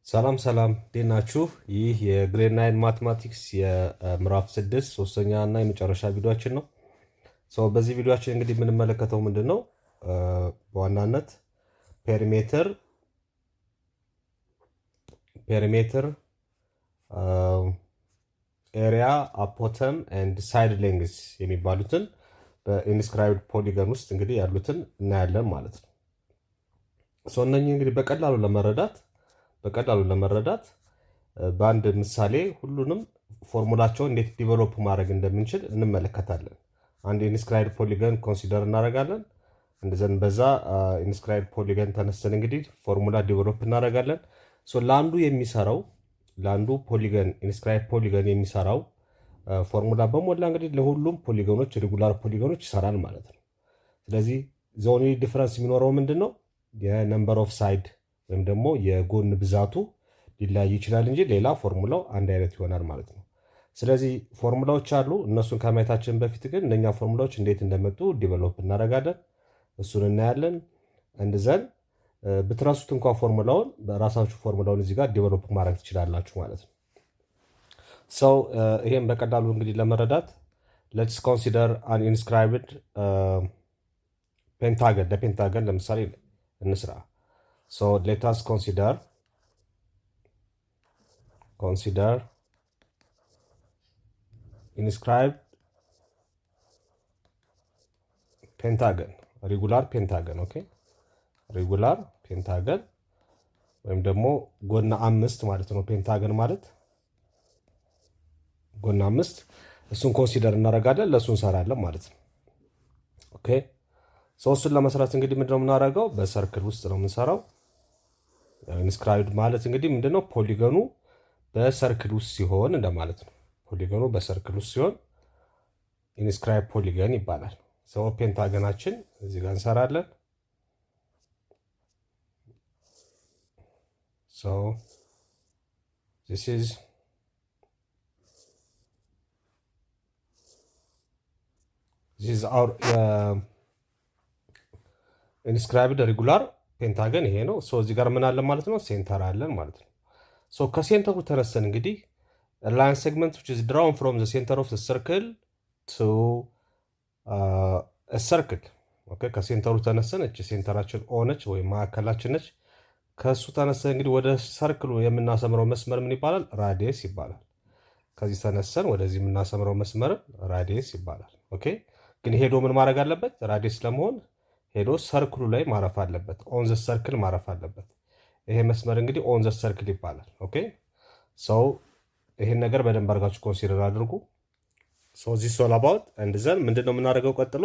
ሰላም ሰላም እንዴት ናችሁ? ይህ የግሬድ 9 ማትማቲክስ የምዕራፍ 6 ሶስተኛ እና የመጨረሻ ቪዲዮችን ነው። በዚህ ቪዲዮችን እንግዲህ የምንመለከተው ምንድን ነው? በዋናነት ፔሪሜትር ኤሪያ አፖተም ኤንድ ሳይድ ሌንግዝ የሚባሉትን በኢንስክራይብድ ፖሊገን ውስጥ እንግዲህ ያሉትን እናያለን ማለት ነው። እነኚህ እንግዲህ በቀላሉ ለመረዳት በአንድ ምሳሌ ሁሉንም ፎርሙላቸውን እንዴት ዲቨሎፕ ማድረግ እንደምንችል እንመለከታለን። አንድ ኢንስክራይብድ ፖሊገን ኮንሲደር እናደርጋለን። እንደዘን በዛ ኢንስክራይብድ ፖሊገን ተነስተን እንግዲህ ፎርሙላ ዲቨሎፕ እናደርጋለን። ለአንዱ ፖሊገን ኢንስክራይብድ ፖሊገን የሚሰራው ፎርሙላ በሞላ እንግዲህ ለሁሉም ፖሊገኖች ሬጉላር ፖሊገኖች ይሰራል ማለት ነው። ስለዚህ ዞኒ ዲፍረንስ የሚኖረው ምንድን ነው? የነምበር ኦፍ ሳይድ ወይም ደግሞ የጎን ብዛቱ ሊለያይ ይችላል እንጂ ሌላ ፎርሙላው አንድ አይነት ይሆናል ማለት ነው። ስለዚህ ፎርሙላዎች አሉ። እነሱን ከማየታችን በፊት ግን እነኛ ፎርሙላዎች እንዴት እንደመጡ ዲቨሎፕ እናደርጋለን። እሱን እናያለን። እንደዘን ብትረሱት እንኳ ፎርሙላውን በራሳችሁ ፎርሙላውን እዚህ ጋር ዲቨሎፕ ማድረግ ትችላላችሁ ማለት ነው። ይሄን በቀላሉ እንግዲህ ለመረዳት ሌትስ ኮንሲደር አን ኢንስክራይብድ ፔንታገን። ለፔንታገን ለምሳሌ እንስራ። let us consider inscribed pentagon, regular pentagon. Okay, regular pentagon ወይም ደግሞ ጎና አምስት ማለት ነው። ፔንታገን ማለት ጎና አምስት፣ እሱን ኮንሲደር እናደርጋለን፣ ለእሱ እንሰራለን ማለት ነው። ኦኬ እሱን ለመስራት እንግዲህ ምንድነው የምናደርገው? በሰርክል ውስጥ ነው የምንሰራው። ኢንስክራይብድ ማለት እንግዲህ ምንድነው? ፖሊገኑ በሰርክል ውስጥ ሲሆን እንደማለት ነው። ፖሊገኑ በሰርክል ውስጥ ሲሆን ኢንስክራይብ ፖሊገን ይባላል። ፔንታገናችን እዚህ ጋር እንሰራለን። this is our ኢንስክራይብድ ሬጉላር ፔንታገን ይሄ ነው። እዚህ ጋር ምን አለን ማለት ነው? ሴንተር አለን ማለት ነው። ከሴንተሩ ተነስተን እንግዲህ ላይን ሴግመንት which is drawn from the center of the circle to a circle። ኦኬ ከሴንተሩ ተነስተን እቺ ሴንተራችን ኦነች ወይም ማዕከላችን ነች። ከሱ ተነስተን እንግዲህ ወደ ሰርክሉ የምናሰምረው መስመር ምን ይባላል? ራዲየስ ይባላል። ከዚህ ተነስተን ወደዚህ የምናሰምረው መስመር ራዲየስ ይባላል። ኦኬ ግን ሄዶ ምን ማድረግ አለበት? ራዲየስ ለመሆን ሄዶ ሰርክሉ ላይ ማረፍ አለበት። ኦን ዘ ሰርክል ማረፍ አለበት። ይሄ መስመር እንግዲህ ኦን ዘ ሰርክል ይባላል። ኦኬ ይሄን ነገር በደንብ አድርጋችሁ ኮንሲደር አድርጉ። ዚስ ኦል አባውት ኤንድ ዘን ምንድነው የምናደርገው ቀጥሎ?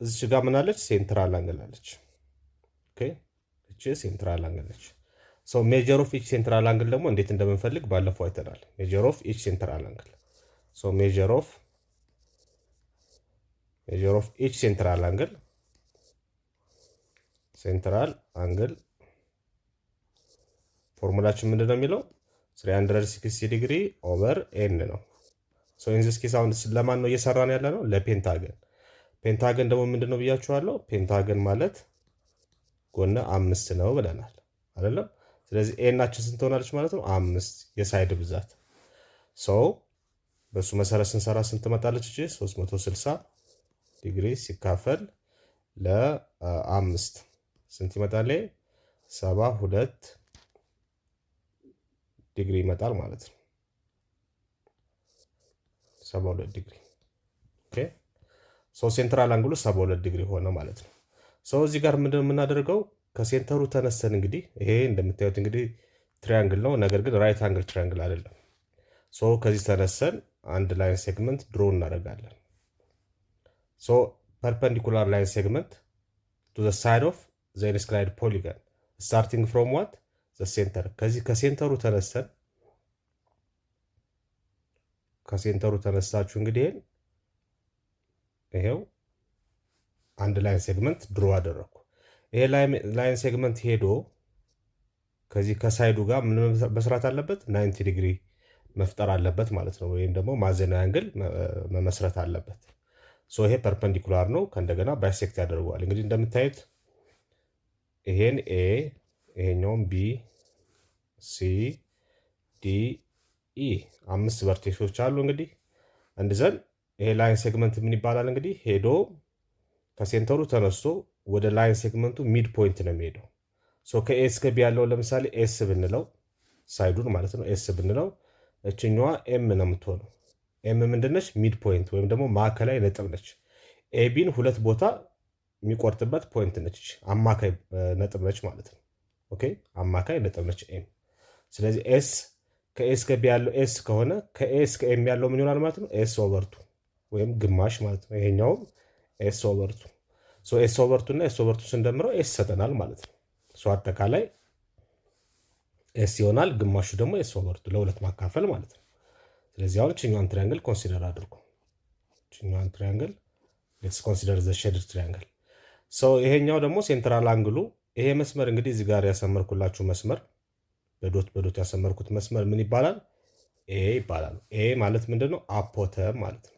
እዚች ጋር ምን አለች? ሴንትራል አንግል አለች። ኦኬ እቺ ሴንትራል አንግል ነች። ሜጀር ኦፍ ኢች ሴንትራል አንግል ደግሞ እንዴት እንደምንፈልግ ባለፈው አይተናል። ሜጀር ኦፍ ኢች ሴንትራል አንግል ሜጀር ኦፍ ኢች ሴንትራል አንግል ፎርሙላችን ምንድነው የሚለው? 360 ዲግሪ ኦቨር ኤን ነው። ኢን ዚስ ኬስ አሁን ለማን ነው እየሰራን ያለ ነው? ለፔንታገን። ፔንታገን ደግሞ ምንድነው ብያችኋለሁ? ፔንታገን ማለት ጎነ አምስት ነው ብለናል አይደለም? ስለዚህ ኤናችን ስንት ሆናለች ማለት ነው? 5 የሳይድ ብዛት። በሱ መሰረት ስንሰራ ስንት መጣለች? እቺ 360 ዲግሪ ሲካፈል ለ5 ስንት ይመጣል? 72 ዲግሪ ይመጣል ማለት ነው። 72 ዲግሪ። ኦኬ ሴንትራል አንግሉ 72 ዲግሪ ሆነ ማለት ነው። እዚህ ጋር ምንድነው የምናደርገው? ከሴንተሩ ተነስተን እንግዲህ ይሄ እንደምታዩት እንግዲህ ትሪያንግል ነው፣ ነገር ግን ራይት አንግል ትሪያንግል አይደለም። ከዚህ ተነስተን አንድ ላይን ሴግመንት ድሮ እናደርጋለን። perpendicular line segment to the side of the inscribed polygon starting from what? The center። ከሴንተሩ ተነስታችሁ እንግዲህ ይሄው አንድ ላይን ሴግመንት ድሮ አደረኩ። ይሄ ላይን ሴግመንት ሄዶ ከዚህ ከሳይዱ ጋር ምን መስራት አለበት? 90 ዲግሪ መፍጠር አለበት ማለት ነው። ወይም ደግሞ ማዕዘናዊ አንግል መመስረት አለበት። ይሄ ፐርፐንዲኩላር ነው። ከእንደገና ባይሴክት ያደርገዋል። እንግዲህ እንደምታዩት ይሄን ኤ ይሄኛውም ቢ ሲ ዲ ኢ 5 ቨርቴክሶች አሉ። እንግዲህ እንድዘን ይሄ ላይን ሴግመንት ምን ይባላል? እንግዲህ ሄዶ ከሴንተሩ ተነስቶ ወደ ላይን ሴግመንቱ ሚድ ፖይንት ነው የሚሄደው። ከኤ እስከ ቢ ያለው ለምሳሌ ኤስ ብንለው ሳይዱን ማለት ነው ኤስ ብንለው እችኛዋ ኤም ነው የምትሆነው። ኤም ምንድነች? ሚድ ፖይንት ወይም ደግሞ ማዕከላዊ ነጥብ ነች። ኤቢን ሁለት ቦታ የሚቆርጥበት ፖይንት ነች። አማካይ ነጥብ ነች ማለት ነው። ኦኬ አማካይ ነጥብ ነች ኤም። ስለዚህ ኤስ ከኤ እስከ ቢ ያለው ኤስ ከሆነ ከኤ እስከ ኤም ያለው ምን ይሆናል ማለት ነው? ኤስ ኦቨርቱ ወይም ግማሽ ማለት ነው። ይሄኛውም ኤስ ኦቨርቱ ኤስ ኦቨርቱ እና ኤስ ኦቨርቱ ስንደምረው ኤስ ይሰጠናል ማለት ነው። አጠቃላይ ኤስ ይሆናል። ግማሹ ደግሞ ኤስ ኦቨርቱ ለሁለት ማካፈል ማለት ነው። ስለዚህ አሁን ችኛዋን ትሪያንግል ኮንሲደር አድርጉ። ችኛዋን ትሪያንግል ሌትስ ኮንሲደር ዘ ሼድድ ትሪያንግል። ይሄኛው ደግሞ ሴንትራል አንግሉ ይሄ መስመር እንግዲህ እዚህ ጋር ያሰመርኩላችሁ መስመር በዶት ያሰመርኩት መስመር ምን ይባላል? ኤ ይባላል። ኤ ማለት ምንድነው? አፖተም ማለት ነው።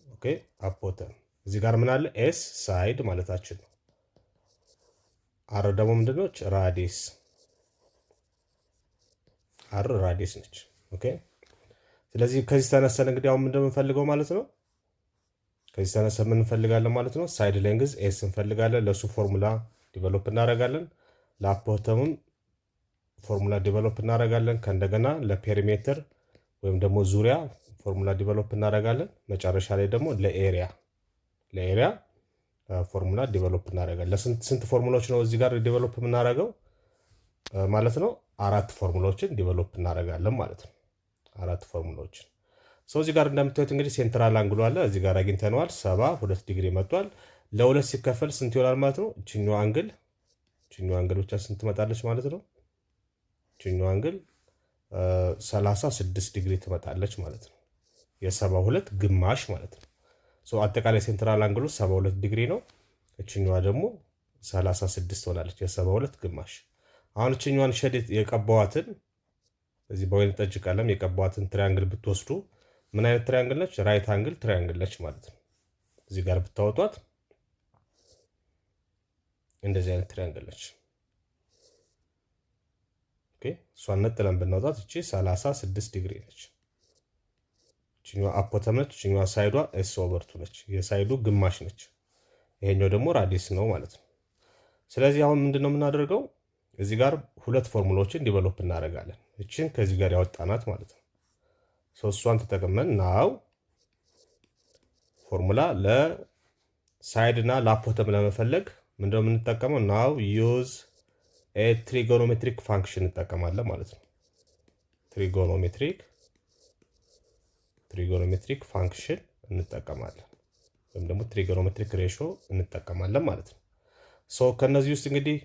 ኦኬ አፖተም። እዚህ ጋር ምን አለ? ኤስ ሳይድ ማለታችን ነው። አር ደግሞ ምንድነው? ራዲስ። አር ራዲስ ነች። ኦኬ ስለዚህ ከዚህ ተነስተን እንግዲህ አሁን ምንድነው የምንፈልገው ማለት ነው? ከዚህ ተነስተን ምን እንፈልጋለን ማለት ነው? ሳይድ ሌንግዝ ኤስ እንፈልጋለን። ለሱ ፎርሙላ ዲቨሎፕ እናደርጋለን። ለአፖተምም ፎርሙላ ዲቨሎፕ እናደርጋለን። ከእንደገና ለፔሪሜትር ወይም ደግሞ ዙሪያ ፎርሙላ ዲቨሎፕ እናደርጋለን። መጨረሻ ላይ ደግሞ ለኤሪያ ፎርሙላ ዲቨሎፕ እናደርጋለን። ለስንት ፎርሙላዎች ነው እዚህ ጋር ዲቨሎፕ የምናደርገው ማለት ነው? 4 ፎርሙላዎችን ዲቨሎፕ እናደርጋለን ማለት ነው። 4 ፎርሙላዎችን እዚህ ጋር እንደምታዩት እንግዲህ ሴንትራል አንግሉ አለ። እዚህ ጋር አግኝተነዋል። 72 ዲግሪ መጥቷል። ለሁለት ሲከፈል ስንት ይሆናል ማለት ነው? እችኛዋ አንግል ብቻ ስንት ትመጣለች ማለት ነው? እችኛዋ አንግል 36 ዲግሪ ትመጣለች ማለት ነው። የ72 ግማሽ ማለት ነው። አጠቃላይ ሴንትራል አንግሉ 72 ዲግሪ ነው። እችኛዋ ደግሞ 36 ሆናለች፣ የ72 ግማሽ። አሁን እችኛዋን ሸድ የቀባዋትን እዚህ በወይን ጠጅ ቀለም የቀባዋትን ትሪያንግል ብትወስዱ ምን አይነት ትሪያንግል ነች? ራይት አንግል ትሪያንግል ነች ማለት ነው። እዚህ ጋር ብታወጧት እንደዚህ አይነት ትሪያንግል ነች። ኦኬ እሷን ነጥለን ብናወጣት እቺ 36 ዲግሪ ነች። እቺኛዋ አፖተም ነች። እቺኛዋ ሳይዷ ኤስ ኦቨርቱ ነች። የሳይዱ ግማሽ ነች። ይሄኛው ደግሞ ራዲስ ነው ማለት ነው። ስለዚህ አሁን ምንድነው የምናደርገው? እዚህ ጋር 2 ፎርሙላዎችን ዲቨሎፕ እናደርጋለን። እቺን ከዚህ ጋር ያወጣናት ማለት ነው። እሷን ተጠቅመን ናው ፎርሙላ ለሳይድ እና ለአፖተም ለመፈለግ ምንድነው የምንጠቀመው? ናው ዩዝ ትሪጎኖሜትሪክ ፋንክሽን እንጠቀማለን ማለት ነው። ትሪጎኖሜትሪክ ፋንክሽን እንጠቀማለን ወይም ደግሞ ትሪጎኖሜትሪክ ሬሾ እንጠቀማለን ማለት ነው። ከነዚህ ውስጥ እንግዲህ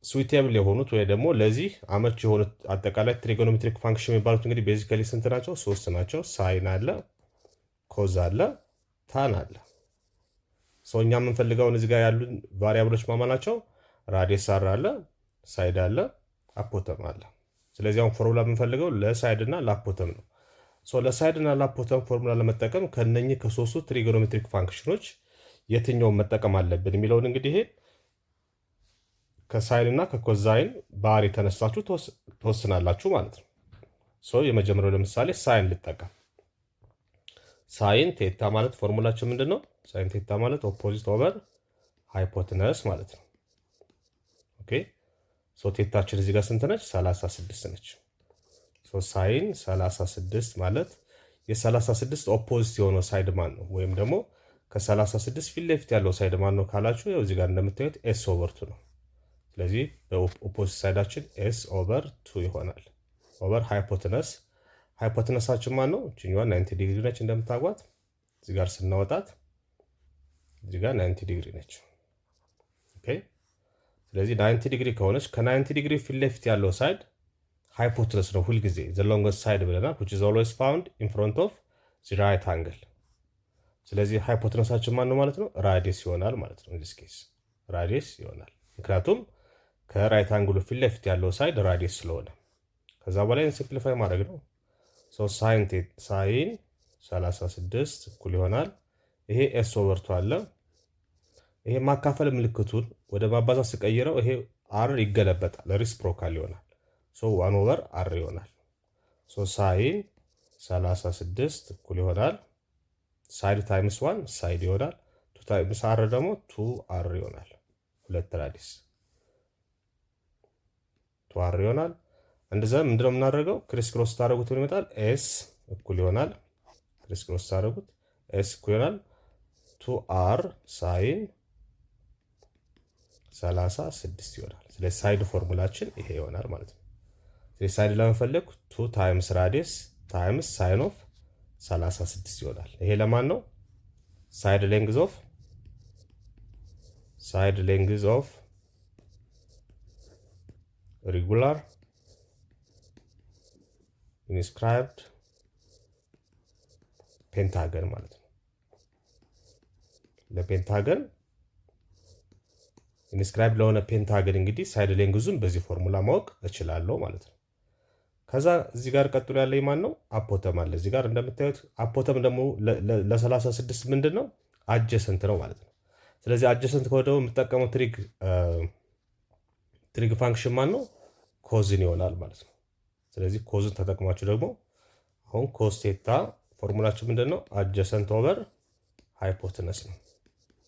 ስዊቴብል የሆኑት ወይ ደግሞ ለዚህ አመች የሆኑት አጠቃላይ ትሪጎኖሜትሪክ ፋንክሽን የሚባሉት እንግዲህ ቤዚካሊ ስንት ናቸው? 3 ናቸው። ሳይን አለ፣ ኮዝ አለ፣ ታን አለ። እኛ የምንፈልገውን እዚህ ጋር ያሉን ቫሪያብሎች ማማ ናቸው? ራዲየስ አር አለ፣ ሳይድ አለ፣ አፖተም አለ። ስለዚህ አሁን ፎርሙላ የምንፈልገው ለሳይድ እና ለአፖተም ነው። ለሳይድ እና ለአፖተም ፎርሙላ ለመጠቀም ከነኚህ ከሶስቱ ትሪጎኖሜትሪክ ፋንክሽኖች የትኛውን መጠቀም አለብን የሚለውን እንግዲህ ይሄ ከሳይን እና ከኮዛይን ባህሪ ተነሳችሁ ትወስናላችሁ ማለት ነው። የመጀመሪያው ለምሳሌ ሳይን ልጠቀም። ሳይን ቴታ ማለት ፎርሙላችን ምንድን ነው? ሳይን ቴታ ማለት ኦፖዚት ኦቨር ሃይፖትነስ ማለት ነው። ኦኬ ቴታችን እዚህ ጋር ስንት ነች? 36 ነች። ሳይን 36 ማለት የ36 ኦፖዚት የሆነው ሳይድ ማን ነው? ወይም ደግሞ ከ36 ፊት ለፊት ያለው ሳይድ ማን ነው ካላችሁ እዚህ ጋር እንደምታዩት ኤስ ኦቨር ቱ ነው። ስለዚህ በኦፖዚት ሳይዳችን ኤስ ኦቨር ቱ ይሆናል። ኦቨር ሃይፖትነሳችን ማን ነው? እችኛዋ 90 ዲግሪ ነች እንደምታውቋት። እዚህ ጋር ስናወጣት እዚህ ጋር 90 ዲግሪ ነች። ኦኬ ስለዚህ 90 ዲግሪ ከሆነች ከ90 ዲግሪ ፊት ለፊት ያለው ሳይድ ሃይፖትነስ ነው ሁልጊዜ the longest side ብለናል which is always found in front of the right angle። ስለዚህ ሃይፖትነሳችን ማን ነው ማለት ነው? ራዲየስ ይሆናል ማለት ነው። in this case ራዲየስ ይሆናል ምክንያቱም ከራይት አንግሉ ፊት ለፊት ያለው ሳይድ ራዲየስ ስለሆነ። ከዛ በላይ ሲምፕሊፋይ ማድረግ ነው። ሳይን 36 እኩል ይሆናል ይሄ ኤስ ኦቨር ቱ አለ ይሄ ማካፈል ምልክቱን ወደ ማባዛት ስቀይረው ይሄ አር ይገለበጣል፣ ሪስፕሮካል ይሆናል። ሶ 1/r ይሆናል። ሶ ሳይን 36 እኩል ይሆናል ሳይድ ታይምስ 1 ሳይድ ይሆናል። 2 ታይምስ አር ደግሞ 2r ይሆናል። 2 ራዲስ 2r ይሆናል። እንደዛ ምንድነው የምናደርገው? ክሪስ ክሮስ ታደርጉት ምን ይመጣል? ኤስ እኩል ይሆናል ክሪስ ክሮስ ታደርጉት ኤስ እኩል ይሆናል 2r ሳይን 36 ይሆናል። ስለዚህ ሳይድ ፎርሙላችን ይሄ ይሆናል ማለት ነው። ስለዚህ ሳይድ ለመፈለግ 2 ታይምስ ራዲየስ ታይምስ ሳይን ኦፍ 36 ይሆናል። ይሄ ለማን ነው? ሳይድ ሌንግዝ ኦፍ ሪጉላር ኢንስክራይብድ ፔንታገን ማለት ነው። ለፔንታገን ኢንስክራይብ ለሆነ ፔንታገን እንግዲህ ሳይድ ሌንግዙን በዚህ ፎርሙላ ማወቅ እችላለሁ ማለት ነው። ከዛ እዚህ ጋር ቀጥሎ ያለኝ ማን ነው? አፖተም አለ እዚህ ጋር እንደምታዩት። አፖተም ደግሞ ለ36 ምንድን ነው? አጀሰንት ነው ማለት ነው። ስለዚህ አጀሰንት ከሆነ ደግሞ የምጠቀመው ትሪግ ፋንክሽን ማን ነው? ኮዝን ይሆናል ማለት ነው። ስለዚህ ኮዝን ተጠቅማችሁ ደግሞ አሁን ኮስ ቴታ ፎርሙላችን ምንድን ነው? አጀሰንት ኦቨር ሃይፖትነስ ነው።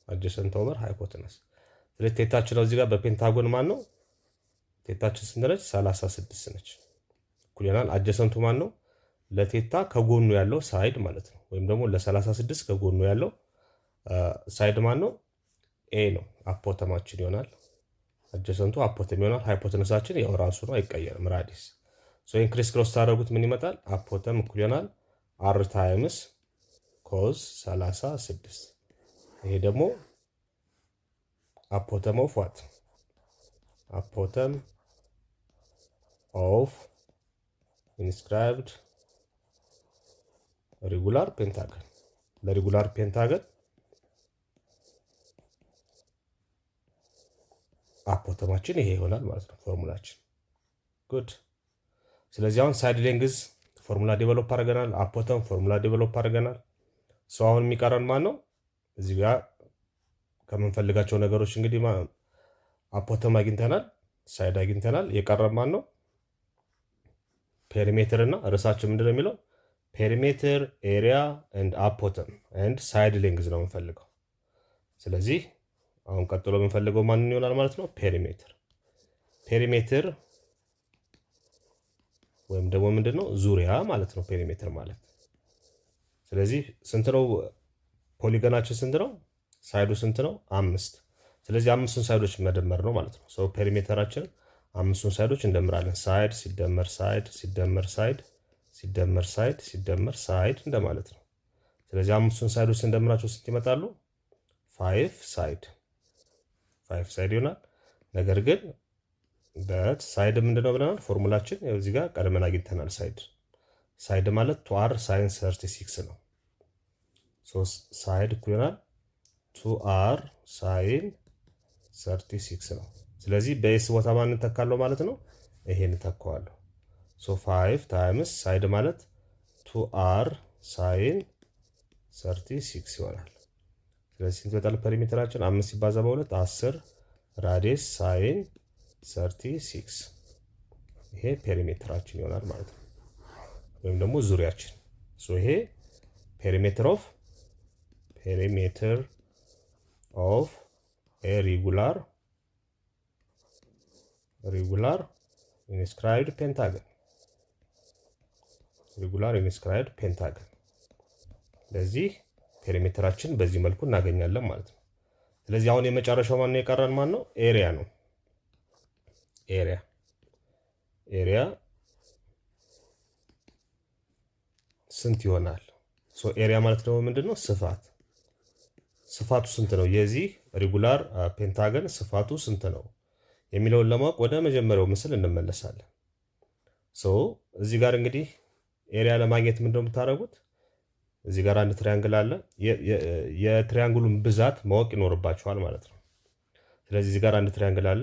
አጀሰንት ኦቨር ሃይፖትነስ። ስለዚህ ቴታችን ነው እዚህ ጋር በፔንታጎን ማን ነው? ቴታችን ስንት ነች? 36 ነች። እኩል ይሆናል አጀሰንቱ ማን ነው? ለቴታ ከጎኑ ያለው ሳይድ ማለት ነው። ወይም ደግሞ ለ36 ከጎኑ ያለው ሳይድ ማን ነው? ኤ ነው። አፖተማችን ይሆናል። አጀሰንቱ አፖተም ይሆናል። ሃይፖተነሳችን ያው ራሱ ነው፣ አይቀየርም። ራዲስ ሶ ኢንክሪስ ክሮስ ታደርጉት ምን ይመጣል? አፖተም እኩል ይሆናል አር ታይምስ ኮዝ 36። ይሄ ደግሞ አፖተም ኦፍ ዋት? አፖተም ኦፍ ኢንስክራይብድ ሪጉላር ፔንታገን። ለሪጉላር ፔንታገን አፖተማችን ይሄ ይሆናል ማለት ነው ፎርሙላችን። ጉድ። ስለዚህ አሁን ሳይድ ሌንግዝ ፎርሙላ ዴቨሎፕ አድርገናል። አፖተም ፎርሙላ ዴቨሎፕ አድርገናል። ሰው አሁን የሚቀረን ማን ነው? እዚህ ጋር ከምንፈልጋቸው ነገሮች እንግዲህ አፖተም አግኝተናል፣ ሳይድ አግኝተናል። የቀረን ማን ነው? ፔሪሜትር እና ርዕሳችን ምንድን ነው የሚለው? ፔሪሜትር ኤሪያ ኤንድ አፖተም ኤንድ ሳይድ ሌንግዝ ነው የምንፈልገው። ስለዚህ አሁን ቀጥሎ የምንፈልገው ማንን ይሆናል ማለት ነው? ፔሪሜትር ወይም ደግሞ ምንድን ነው? ዙሪያ ማለት ነው ፔሪሜትር ማለት። ስለዚህ ስንት ነው ፖሊገናችን? ስንት ነው? ሳይዱ ስንት ነው? 5። ስለዚህ 5ቱን ሳይዶች መደመር ነው ማለት ነው። ሰው ፔሪሜትራችን 5ቱን ሳይዶች እንደምራለን። ሳይድ ሲደመር ሳይድ ሲደመር ሳይድ ሲደመር ሳይድ ሲደመር ሳይድ እንደማለት ነው። ስለዚህ 5ቱን ሳይዶች እንደምራቸው ስንት ይመጣሉ? 5 ሳይድ ይሆናል። ነገር ግን ሳይድ ምንድነው ብለናል? ፎርሙላችን እዚህ ጋር ቀድመን አግኝተናል። ሳይድ ማለት 2r ሳይን 36 ነው። ሳይድ እኩል ይሆናል 2r ሳይን 36 ነው። ስለዚህ በኤስ ቦታ ማን እንተካለው ማለት ነው? ይሄን እንተካዋለሁ። 5 ታይምስ ሳይድ ማለት 2r ሳይን 36 ይሆናል። ስለዚህ ስንት ይወጣል ፔሪሜትራችን? 5 ሲባዛ በ2 10 ራዲየስ ሳይን 36። ይሄ ፔሪሜትራችን ይሆናል ማለት ነው፣ ወይም ደግሞ ዙሪያችን። ይሄ ፔሪሜትር ኦፍ ኤ ሪጉላር ኢንስክራይብድ ፔንታገን። ስለዚህ ፔሪሜትራችን በዚህ መልኩ እናገኛለን ማለት ነው። ስለዚህ አሁን የመጨረሻው ማን ነው የቀረን? ማን ነው? ኤሪያ ነው። ኤሪያ ስንት ይሆናል? ኤሪያ ማለት ደግሞ ምንድነው? ስፋቱ ስንት ነው? የዚህ ሪጉላር ፔንታገን ስፋቱ ስንት ነው የሚለውን ለማወቅ ወደ መጀመሪያው ምስል እንመለሳለን። እዚህ ጋር እንግዲህ ኤሪያ ለማግኘት ምንድነው የምታደርጉት? እዚህ ጋር አንድ ትሪያንግል አለ። የትሪያንግሉን ብዛት ማወቅ ይኖርባችኋል ማለት ነው። ስለዚህ እዚህ ጋር አንድ ትሪያንግል አለ።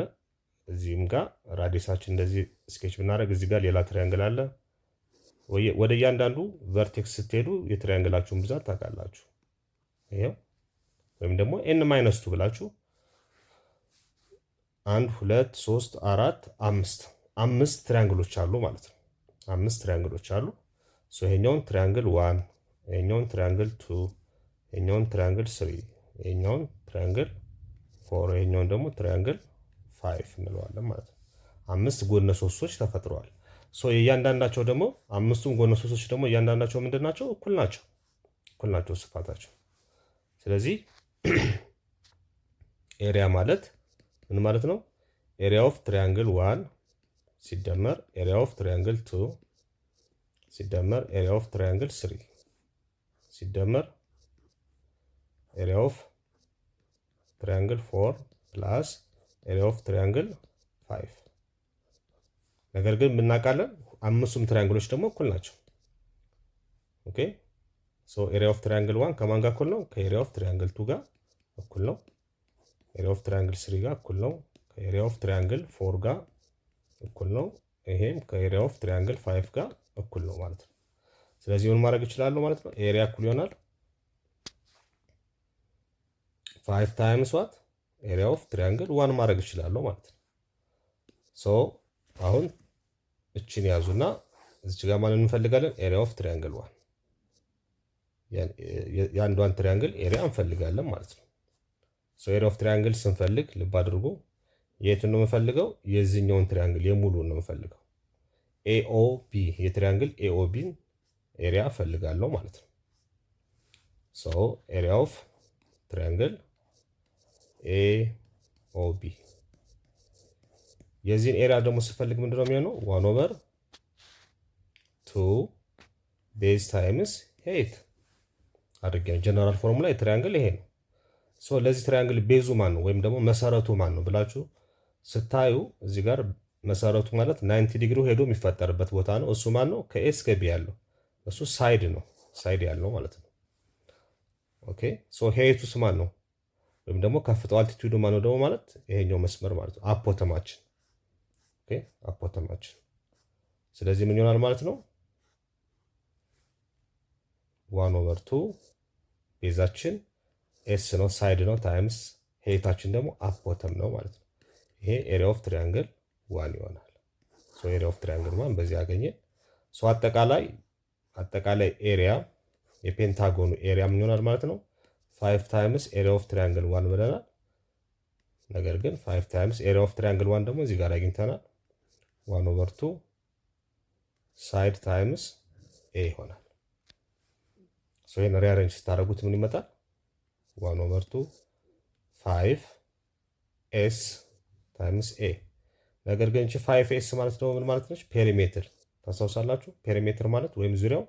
እዚህም ጋር ራዲየሳችን እንደዚህ ስኬች ብናደርግ እዚህ ጋር ሌላ ትሪያንግል አለ። ወደ እያንዳንዱ ቨርቴክስ ስትሄዱ የትሪያንግላችሁን ብዛት ታውቃላችሁ። ይሄው ወይም ደግሞ ኤን ማይነስ ቱ ብላችሁ 1 2 3 4 5 ትሪያንግሎች አሉ ማለት ነው። 5 ትሪያንግሎች አሉ። ይሄኛውን ትሪያንግል 1፣ ይሄኛውን ትሪያንግል 2፣ ይሄኛውን ትሪያንግል 3፣ ይሄኛውን ትሪያንግል 4፣ ይሄኛውን ደግሞ ትሪያንግል 5 እንለዋለን ማለት ነው። 5 ጎነ ሶስቶች ተፈጥረዋል። የእያንዳንዳቸው ደግሞ 5ቱም ጎነ ሶስቶች ደግሞ እያንዳንዳቸው ምንድን ናቸው? እኩል ናቸው ስፋታቸው። ስለዚህ ኤሪያ ማለት ምን ማለት ነው? ኤሪያ ኦፍ ትሪያንግል 1 ሲደመር ኤሪያ ኦፍ ትሪያንግል 2 ሲደመር ኤሪያ ኦፍ ትሪያንግል 3 ሲደመር ኤሪያ ኦፍ ትሪያንግል 4 ፕላስ ኤሪያ ኦፍ ትሪያንግል 5። ነገር ግን የምናውቃለን 5ቱም ትሪያንግሎች ደግሞ እኩል ናቸው። ኦኬ ኤሪያ ኦፍ ትሪያንግል 1 ከማን ጋር እኩል ነው? ከኤሪያ ኦፍ ትሪያንግል 2 ጋር እኩል ነው። ኤሪያ ኦፍ ትሪያንግል 3 ጋር እኩል ነው። ከኤሪያ ኦፍ ትሪያንግል 4 ጋር እኩል ነው። ይሄም ከኤሪያ ኦፍ ትሪያንግል 5 ጋር እኩል ነው ማለት ነው። ስለዚህ ምን ማድረግ እችላለሁ ማለት ነው? ኤሪያ እኩል ይሆናል 5 ታይምስ ዋት ኤሪያ ኦፍ ትሪያንግል 1 ማድረግ እችላለሁ ማለት ነው። አሁን እችን ያዙና እዚህ ጋር ማንን እንፈልጋለን? ኤሪያ ኦፍ ትሪያንግል 1 የአንዷን ትሪያንግል ኤሪያ እንፈልጋለን ማለት ነው። ኤሪያ ኦፍ ትሪያንግል ስንፈልግ ልብ አድርጎ የቱን ነው የምፈልገው? የዚህኛውን ትሪያንግል የሙሉን ነው የምፈልገው። ኤኦቢ የትሪያንግል ኤኦቢን ኤሪያ እፈልጋለሁ ማለት ነው። ኤሪያ ኦፍ ትሪያንግል ኤኦቢ የዚህን ኤሪያ ደግሞ ስፈልግ ምንድነው የሚሆነው? 1/2 ቤዝ ታይምስ ሄይት አድርጌ ነው። ጀነራል ፎርሙላ የትሪያንግል ይሄ ነው። ለዚህ ትሪያንግል ቤዙ ማን ነው ወይም ደግሞ መሰረቱ ማን ነው ብላችሁ ስታዩ እዚህ ጋር መሰረቱ ማለት 90 ዲግሪ ሄዶ የሚፈጠርበት ቦታ ነው። እሱ ማን ነው? ከኤ እስከ ቢ ያለው እሱ ሳይድ ነው፣ ሳይድ ያለው ማለት ነው። ኦኬ ሄይቱስ ማን ነው? ወይም ደግሞ ከፍታው አልቲቲዩዱ ማን ነው ደግሞ ማለት ይሄኛው መስመር ማለት ነው፣ አፖተማችን። ኦኬ አፖተማችን። ስለዚህ ምን ይሆናል ማለት ነው? 1/2 ቤዛችን ኤስ ነው፣ ሳይድ ነው፣ ታይምስ ሄይታችን ደግሞ አፖተም ነው ማለት ነው። ይሄ ኤሪያ ኦፍ ትሪያንግል 1 ይሆናል። ኤሪያ ኦፍ ትሪያንግል 1 በዚህ ያገኘን። አጠቃላይ ኤሪያ የፔንታጎኑ ኤሪያ ምን ይሆናል ማለት ነው? 5 ታይምስ ኤሪያ ኦፍ ትሪያንግል 1 ብለናል። ነገር ግን 5 ታይምስ ኤሪያ ኦፍ ትሪያንግል 1 ደግሞ እዚህ ጋር አግኝተናል። 1/2 ሳይድ ታይምስ ኤ ይሆናል። ይሄን ሪአሬንጅ ስታደርጉት ምን ይመጣል? 1/2 5 ኤስ ታይምስ ኤ። ነገር ግን 5 ኤስ ማለት ደግሞ ምን ማለት ነች? ፔሪሜትር ታስታውሳላችሁ። ፔሪሜትር ማለት ወይም ዙሪያው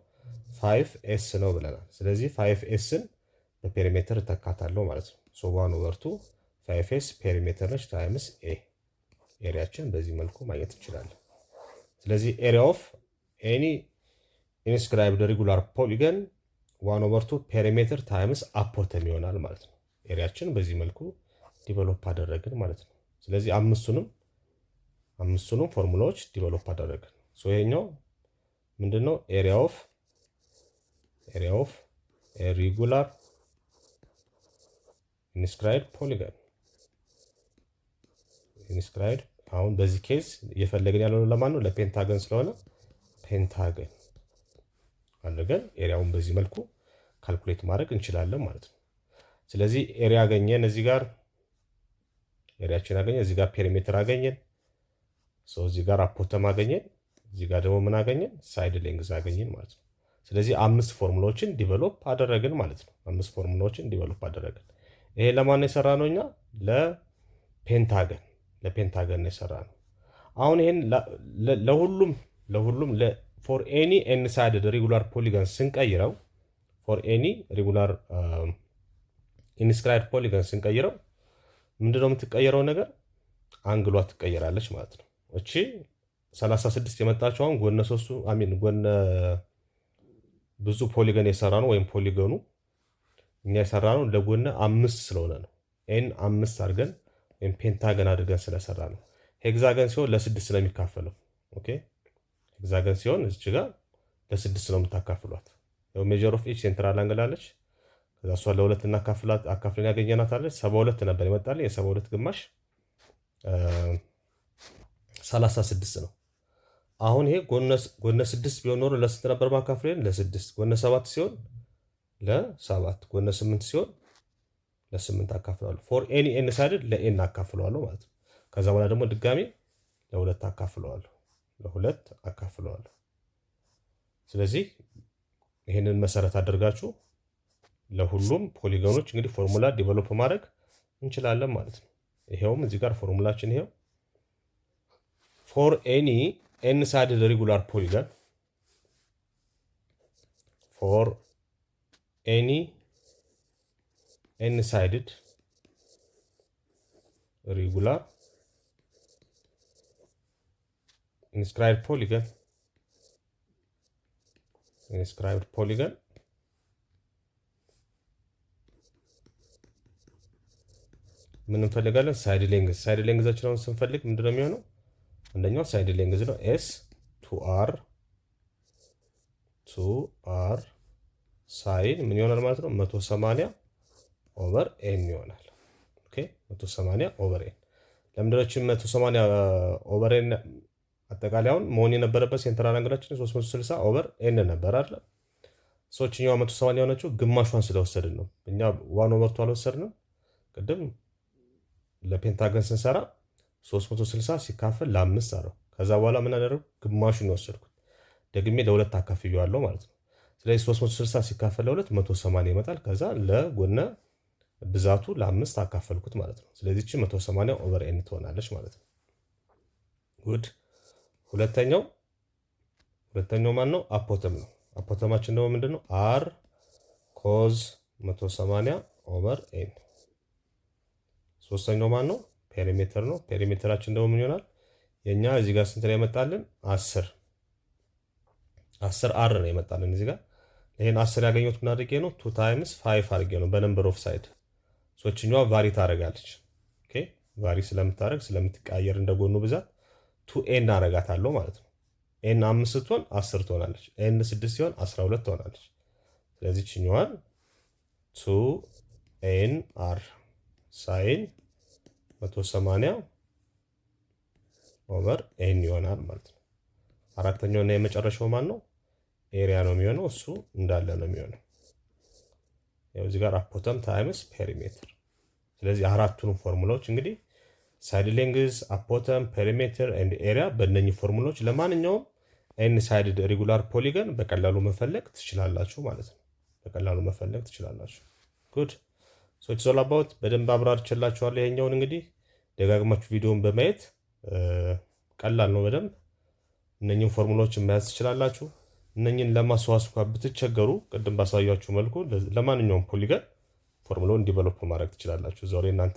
5 ኤስ ነው ብለናል። ስለዚህ 5 ኤስን በፔሪሜትር እተካታለሁ ማለት ነው። 1/2 5 ኤስ ፔሪሜትር ነች ታይምስ ኤ። ኤሪያችን በዚህ መልኩ ማግኘት እንችላለን። ስለዚህ ኤሪያ ኦፍ ኤኒ ኢንስክራይብድ ሬጉላር ፖሊገን 1/2 ፔሪሜትር ታይምስ አፖተም ይሆናል ማለት ነው። ኤሪያችን በዚህ መልኩ ዲቨሎፕ አደረግን ማለት ነው። ስለዚህ አምስቱንም ፎርሙላዎች ዲቨሎፕ አደረግን። ይሄኛው ምንድነው? ኤሪያ ኦፍ ሬጉላር ኢንስክራይብድ ፖሊገን። ኢንስክራይብድ አሁን በዚህ ኬዝ እየፈለግን ያለው ለማን ነው? ለፔንታገን ስለሆነ ፔንታገን አድርገን ኤሪያውን በዚህ መልኩ ካልኩሌት ማድረግ እንችላለን ማለት ነው። ስለዚህ ኤሪያ አገኘን፣ እዚህ ጋር ኤሪያችን አገኘን፣ እዚህ ጋር ፔሪሜትር አገኘን፣ እዚህ ጋር አፖተም አገኘን፣ እዚህ ጋር ደግሞ ምን አገኘን? ሳይድ ሌንግዝ አገኘን ማለት ነው። ስለዚህ 5 ፎርሙላዎችን ዲቨሎፕ አደረግን ማለት ነው። 5 ፎርሙላዎችን ዲቨሎፕ አደረግን። ይሄ ለማን የሰራ ነው? እኛ ለፔንታገን የሰራ ነው። አሁን ይሄን ለሁሉም ፎር ኤኒ ኤን ሳይድድ ሬጉላር ፖሊጋን ስንቀይረው ፎር ኤኒ ሬጉላር ኢንስክራይብድ ፖሊጋን ስንቀይረው ምንድነው የምትቀየረው ነገር? አንግሏ ትቀየራለች ማለት ነው። እቺ 36 የመጣችው አሁን ጎነ ብዙ ፖሊገን የሰራ ነው ወይም ፖሊገኑ እኛ የሰራ ነው ለጎነ 5 ስለሆነ ነው። ኤን 5 አድርገን ወይም ፔንታገን አድርገን ስለሰራ ነው። ሄክሳገን ሲሆን ለ6 ስለሚካፈለው ኦኬ ሄክሳገን ሲሆን እዚህ ጋር ለ6 ነው የምታካፍሏት። ያው ሜጀር ኦፍ ኢች ሴንትራል አንግል አለች። ከዛ እሷ ለ2 እናካፍላት አካፍለን ያገኘናት አለች 72 ነበር ይመጣል። የ72 ግማሽ 36 ነው። አሁን ይሄ ጎነ 6 ቢሆን ኖሮ ለስንት ነበር ማካፍለን? ለ6። ጎነ 7 ሲሆን ለ7፣ ጎነ 8 ሲሆን ለ8 አካፍለዋለሁ። ፎር ኤኒ ኤን ሳይድድ ለኤን አካፍለዋለሁ ማለት ነው። ከዛ በኋላ ደግሞ ድጋሚ ለ2 አካፍለዋለሁ፣ ለ2 አካፍለዋለሁ። ስለዚህ ይህንን መሰረት አድርጋችሁ ለሁሉም ፖሊጎኖች እንግዲህ ፎርሙላ ዲቨሎፕ ማድረግ እንችላለን ማለት ነው። ይሄውም እዚህ ጋር ፎርሙላችን ይሄው ፎር ኤኒ ኤን ሳይድድ ሬጉላር ፖሊጎን ፎር ኤኒ ኤን ሳይድድ ሬጉላር ኢንስክራይብድ ፖሊጎን ምን እንፈልጋለን? ሳይድ ሌንግዝ። ሳይድ ሌንግዛችንን ስንፈልግ ምንድነው የሚሆነው? አንደኛው ሳይድ ሌንግዝ ነው። ኤስ ቱ አር ሳይን ምን ይሆናል ማለት ነው? 180 ኦቨር ኤን ይሆናል። ኦኬ 180 ኦቨር ኤን። ለምንድነው 180 ኦቨር ኤን? አጠቃላይ አሁን መሆን የነበረበት ሴንትራል አንግላችን 360 ኦቨር ኤን ነበር አይደል? ሰዎችኛው 180 የሆነችው ግማሿን ስለወሰድን ነው። እኛ 1 ኦቨር 2 አልወሰድንም። ቅድም ለፔንታገን ስንሰራ 360 ሲካፈል ለ5 አለው። ከዛ በኋላ ምን አደረጉ? ግማሹን የወሰድኩት ደግሜ ለ2 አካፍየዋለሁ ማለት ነው። ስለዚህ 360 ሲካፈል ለ2 180 ይመጣል። ከዛ ለጎነ ብዛቱ ለ5 አካፈልኩት ማለት ነው። ስለዚህ እቺ 180 ኦቨር ኤን ትሆናለች ማለት ነው። ጉድ። ሁለተኛው ማን ነው? አፖተም ነው። አፖተማችን ደግሞ ምንድነው? አር ኮዝ 180 ኦቨር ኤን። ሶስተኛው ማን ነው? ፔሪሜትር ነው። ፔሪሜትራችን ደግሞ ምን ይሆናል? የኛ እዚህ ጋር ስንት ነው የመጣልን? 10 አር ነው የመጣልን እዚህ ጋር። ይሄን 10 ያገኘሁት ምን አድርጌ ነው? 2 ታይምስ 5 አድርጌ ነው በነምበር ኦፍ ሳይድ። ሶችኛዋ ቫሪ ታደርጋለች። ኦኬ ቫሪ ስለምታደርግ ስለምትቀያየር እንደጎኑ ብዛት 2ኤን አረጋታለሁ ማለት ነው። ኤን 5 ስትሆን 10 ትሆናለች። ኤን 6 ሲሆን 12 ትሆናለች። ስለዚህ ችኛዋን 2ኤን አር ሳይን 180 ኦቨር ኤን ይሆናል ማለት ነው። አራተኛው እና የመጨረሻው ማን ነው? ኤሪያ ነው የሚሆነው። እሱ እንዳለ ነው የሚሆነው። ያው እዚህ ጋር አፖተም ታይምስ ፔሪሜትር። ስለዚህ አራቱንም ፎርሙላዎች እንግዲህ ሳይድ ሌንግዝ፣ አፖተም፣ ፔሪሜትር ኤንድ ኤሪያ በእነኚህ ፎርሙላዎች ለማንኛውም ኤን ሳይድድ ሬጉላር ፖሊገን በቀላሉ መፈለግ ትችላላችሁ ማለት ነው። በቀላሉ መፈለግ ትችላላችሁ። ጉድ ሶ ኢትስ ኦል አባውት በደንብ አብራርቼላችኋለሁ። ይሄኛውን እንግዲህ ደጋግማችሁ ቪዲዮውን በማየት ቀላል ነው። በደንብ እነኚህን ፎርሙላዎችን መያዝ ትችላላችሁ። እነኚህን ለማስዋስ እንኳን ብትቸገሩ ቅድም ባሳያችሁ መልኩ ለማንኛውም ፖሊገን ፎርሙላውን ዲቨሎፕ ማድረግ ትችላላችሁ። እዛው ላይ እናንተ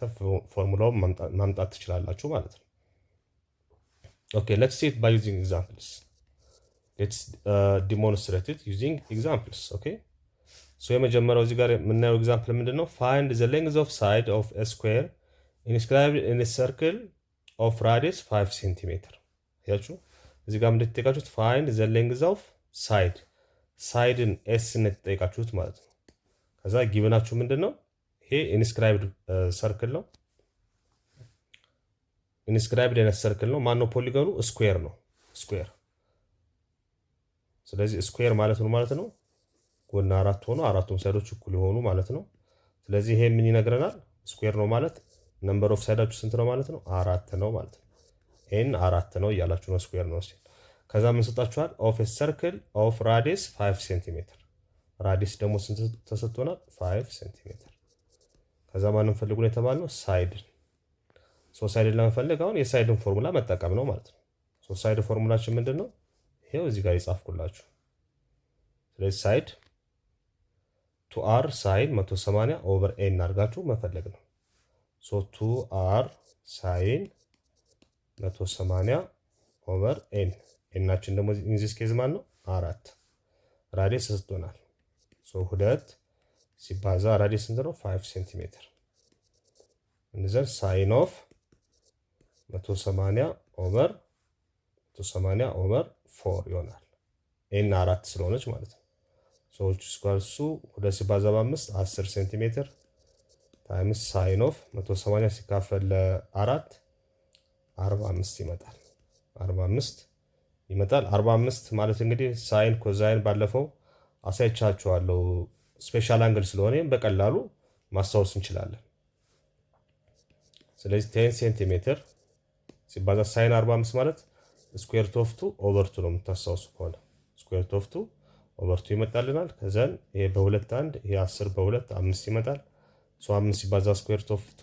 ፎርሙላውን ማምጣት ትችላላችሁ ማለት ነው። ኦኬ ሌትስ ሲ ኢት ባይ ዩዚንግ ኤግዛምፕልስ። ሌትስ ዲሞንስትሬት ኢት ዩዚንግ ኤግዛምፕልስ። ኦኬ ሶ የመጀመሪያው እዚህ ጋር የምናየው ኤግዛምፕል ምንድነው? ፋይንድ ዘ ሌንግዝ ኦፍ ሳይድ ኦፍ ኤ ስኩዌር ኢንስክራይብድ ኢን ኤ ሰርክል ኦፍ ራዲየስ 5 ሴንቲሜትር። ያችሁ እዚህ ጋር እንደተጠየቃችሁት ፋይንድ ዘ ሌንግዝ ኦፍ ሳይድን ኤስ ነው የተጠየቃችሁት ማለት ነው። ከዛ ጊቭናችሁ ምንድነው? ይሄ ኢንስክራይብድ ሰርክል ነው። ኢንስክራይብድ አይነት ሰርክል ነው። ማን ነው ፖሊጎኑ? ስኩዌር ነው። ስኩዌር። ስለዚህ ስኩዌር ማለት ነው ማለት ነው ጎና 4 ሆኖ አራቱም ሳይዶች እኩል የሆኑ ማለት ነው። ስለዚህ ይሄ ምን ይነግረናል? ስኩዌር ነው ማለት ነምበር ኦፍ ሳይዳችሁ ስንት ነው ማለት ነው? 4 ነው ማለት ነው። ኤን 4 ነው እያላችሁ ነው ስኩዌር ነው ሲል። ከዛ ምን ሰጣችኋል? ኦፍ ኤ ሰርክል ኦፍ ራዲየስ 5 ሴንቲሜትር። ራዲየስ ደግሞ ስንት ተሰጥቶናል? 5 ሴንቲሜትር። ከዛ ማንን ፈልጉ ነው የተባልነው? ሳይድን። ሶ ሳይድን ለመፈለግ አሁን የሳይድን ፎርሙላ መጠቀም ነው ማለት ነው። ሶ ሳይድ ፎርሙላችን ምንድነው? ይሄው እዚህ ጋር ይጻፍኩላችሁ። ስለዚህ ሳይድ 2r ሳይን 180 ኦቨር ኤን አድርጋችሁ መፈለግ ነው። ሶ 2r ሳይን 180 ኦቨር ኤን። ኤናችን ደግሞ ኢንዚስ ኬዝ ማን ነው? 4 ራዲየስ ተሰጥቶናል። ሶ 2 ሲባዛ ራዲየስ ስንት ነው? 5 ሴንቲሜትር። እንዘን ሳይን ኦፍ 180 ኦቨር 4 ይሆናል። ኤን 4 ስለሆነች ማለት ነው። ሰዎች ስኳርሱ 2 ሲባዛ በ5 10 ሴንቲሜትር ታይምስ ሳይን ኦፍ 180 ሲካፈል ለ4 45 ይመጣል። 45 ይመጣል። 45 ማለት እንግዲህ ሳይን ኮዛይን ባለፈው አሳይቻችኋለሁ። ስፔሻል አንግል ስለሆነ በቀላሉ ማስታወስ እንችላለን። ስለዚህ 10 ሴንቲሜትር ሲባዛ ሳይን 45 ማለት ስኩዌር ቶፍቱ ኦቨርቱ ነው። የምታስታውሱ ከሆነ ስኩዌር ቶፍቱ ኦቨርቱ ይመጣልናል። ከዛን ይሄ በሁለት አንድ ይሄ 10 በሁለት 5 ይመጣል። 5 ሲባዛ ስኩዌር ቶፍቱ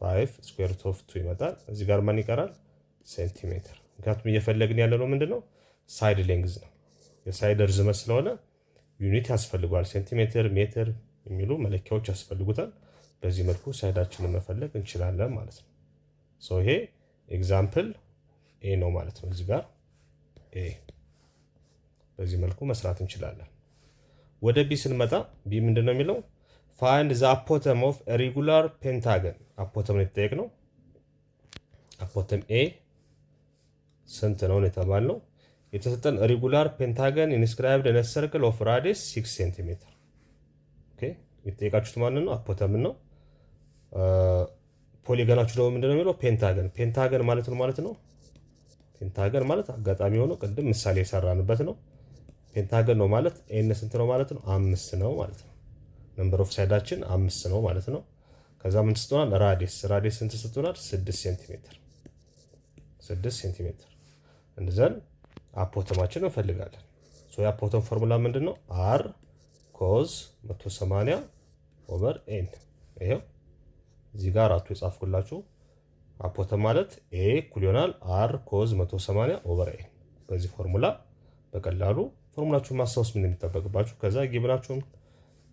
5 ስኩዌር ቶፍቱ ይመጣል። እዚህ ጋር ማን ይቀራል? ሴንቲሜትር። ምክንያቱም እየፈለግን ያለ ነው ምንድነው? ሳይድ ሌንግዝ ነው። የሳይድ ርዝመት ስለሆነ ዩኒት ያስፈልገዋል። ሴንቲሜትር፣ ሜትር የሚሉ መለኪያዎች ያስፈልጉታል። በዚህ መልኩ ሳይዳችንን መፈለግ እንችላለን ማለት ነው። ይሄ ኤግዛምፕል ኤ ነው ማለት ነው። እዚህ ጋር ኤ በዚህ መልኩ መስራት እንችላለን። ወደ ቢ ስንመጣ ቢ ምንድን ነው የሚለው? ፋይንድ ዘ አፖተም ኦፍ ሬጉላር ፔንታገን። አፖተም ነው የተጠየቅነው። አፖተም ኤ ስንት ነው የተባልነው? የተሰጠን ሬጉላር ፔንታገን ኢንስክራይብድ ኢን ሰርክል ኦፍ ራዲየስ 6 ሴንቲሜትር። ኦኬ የተጠየቃችሁት ማንን ነው? አፖተምን ነው። ፖሊገናችሁ ደግሞ ምንድነው የሚለው? ፔንታገን። ፔንታገን ማለት ነው ማለት ነው። ፔንታገን ማለት አጋጣሚ ሆኖ ቅድም ምሳሌ የሰራንበት ነው። ፔንታገን ነው ማለት ኤን ስንት ነው ማለት ነው? 5 ነው ማለት ነው። ነምበር ኦፍ ሳይዳችን 5 ነው ማለት ነው። ከዛ ምን ስትሆናል? ራዲየስ ስንት ስትሆናል? 6 ሴንቲሜትር 6 ሴንቲሜትር። እንደዛን አፖተማችን እንፈልጋለን። የአፖተም ፎርሙላ ምንድን ነው? አር ኮዝ 180 ኦቨር ኤን። ይሄው እዚህ ጋር አራቱ የጻፍኩላችሁ። አፖተም ማለት ኤ እኩል ይሆናል አር ኮዝ 180 ኦቨር ኤን። በዚህ ፎርሙላ በቀላሉ ፎርሙላችሁን ማስታወስ ምን የሚጠበቅባችሁ፣ ከዛ ጊብናችሁን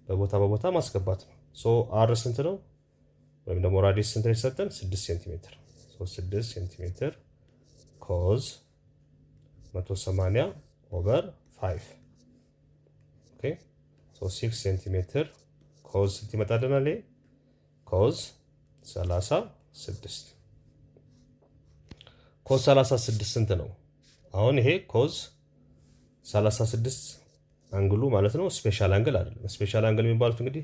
በቦታ ማስገባት ነው። አር ስንት ነው ወይም ደግሞ ራዲየስ ስንት ነው የተሰጠን? 6 ሴንቲሜትር። 6 ሴንቲሜትር ኮዝ 180 ኦቨር 5 ኦኬ 6 ሴንቲሜትር ኮዝ ስንት ይመጣልናል? ኮዝ 36 ኮዝ 36 ስንት ነው? አሁን ይሄ ኮዝ 36 አንግሉ ማለት ነው። ስፔሻል አንግል አይደለም። ስፔሻል አንግል የሚባሉት እንግዲህ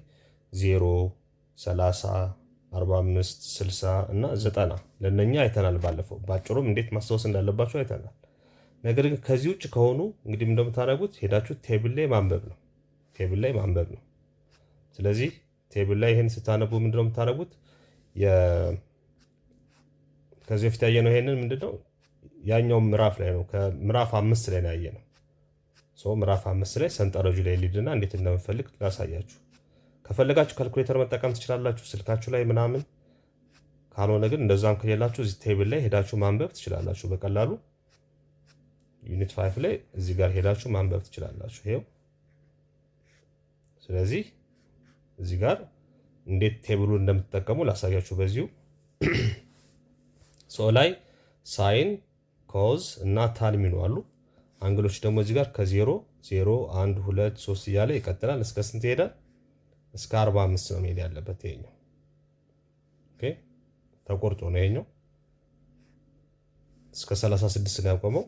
0፣ 30፣ 45፣ 60 እና 90 ለነኛ አይተናል ባለፈው። ባጭሩም እንዴት ማስታወስ እንዳለባቸው አይተናል። ነገር ግን ከዚህ ውጭ ከሆኑ እንግዲህ እንደምታደርጉት ሄዳችሁ ቴብል ላይ ማንበብ ነው። ቴብል ላይ ማንበብ ነው። ስለዚህ ቴብል ላይ ይሄን ስታነቡ ምንድነው የምታደርጉት? ከዚህ በፊት ያየነው ይሄንን ምንድነው ያኛው ምዕራፍ ላይ ነው። ከምዕራፍ 5 ላይ ነው ያየነው። ምዕራፍ 5 ላይ ሰንጠረዡ ላይ ሊድና እንዴት እንደምፈልግ ላሳያችሁ። ከፈለጋችሁ ካልኩሌተር መጠቀም ትችላላችሁ ስልካችሁ ላይ ምናምን። ካልሆነ ግን እንደዛም ከሌላችሁ እዚህ ቴብል ላይ ሄዳችሁ ማንበብ ትችላላችሁ በቀላሉ። ዩኒት 5 ላይ እዚህ ጋር ሄዳችሁ ማንበብ ትችላላችሁ። ይሄው ስለዚህ እዚህ ጋር እንዴት ቴብሉን እንደምትጠቀሙ ላሳያችሁ በዚሁ። ላይ ሳይን ኮዝ እና ታን የሚሉ አሉ። አንግሎች ደግሞ እዚህ ጋር ከ0 0 1 2 3 እያለ ይቀጥላል። እስከ ስንት ይሄዳል? እስከ 45 ነው መሄድ ያለበት ይሄኛው። ኦኬ ተቆርጦ ነው ይሄኛው እስከ 36 ነው ያቆመው።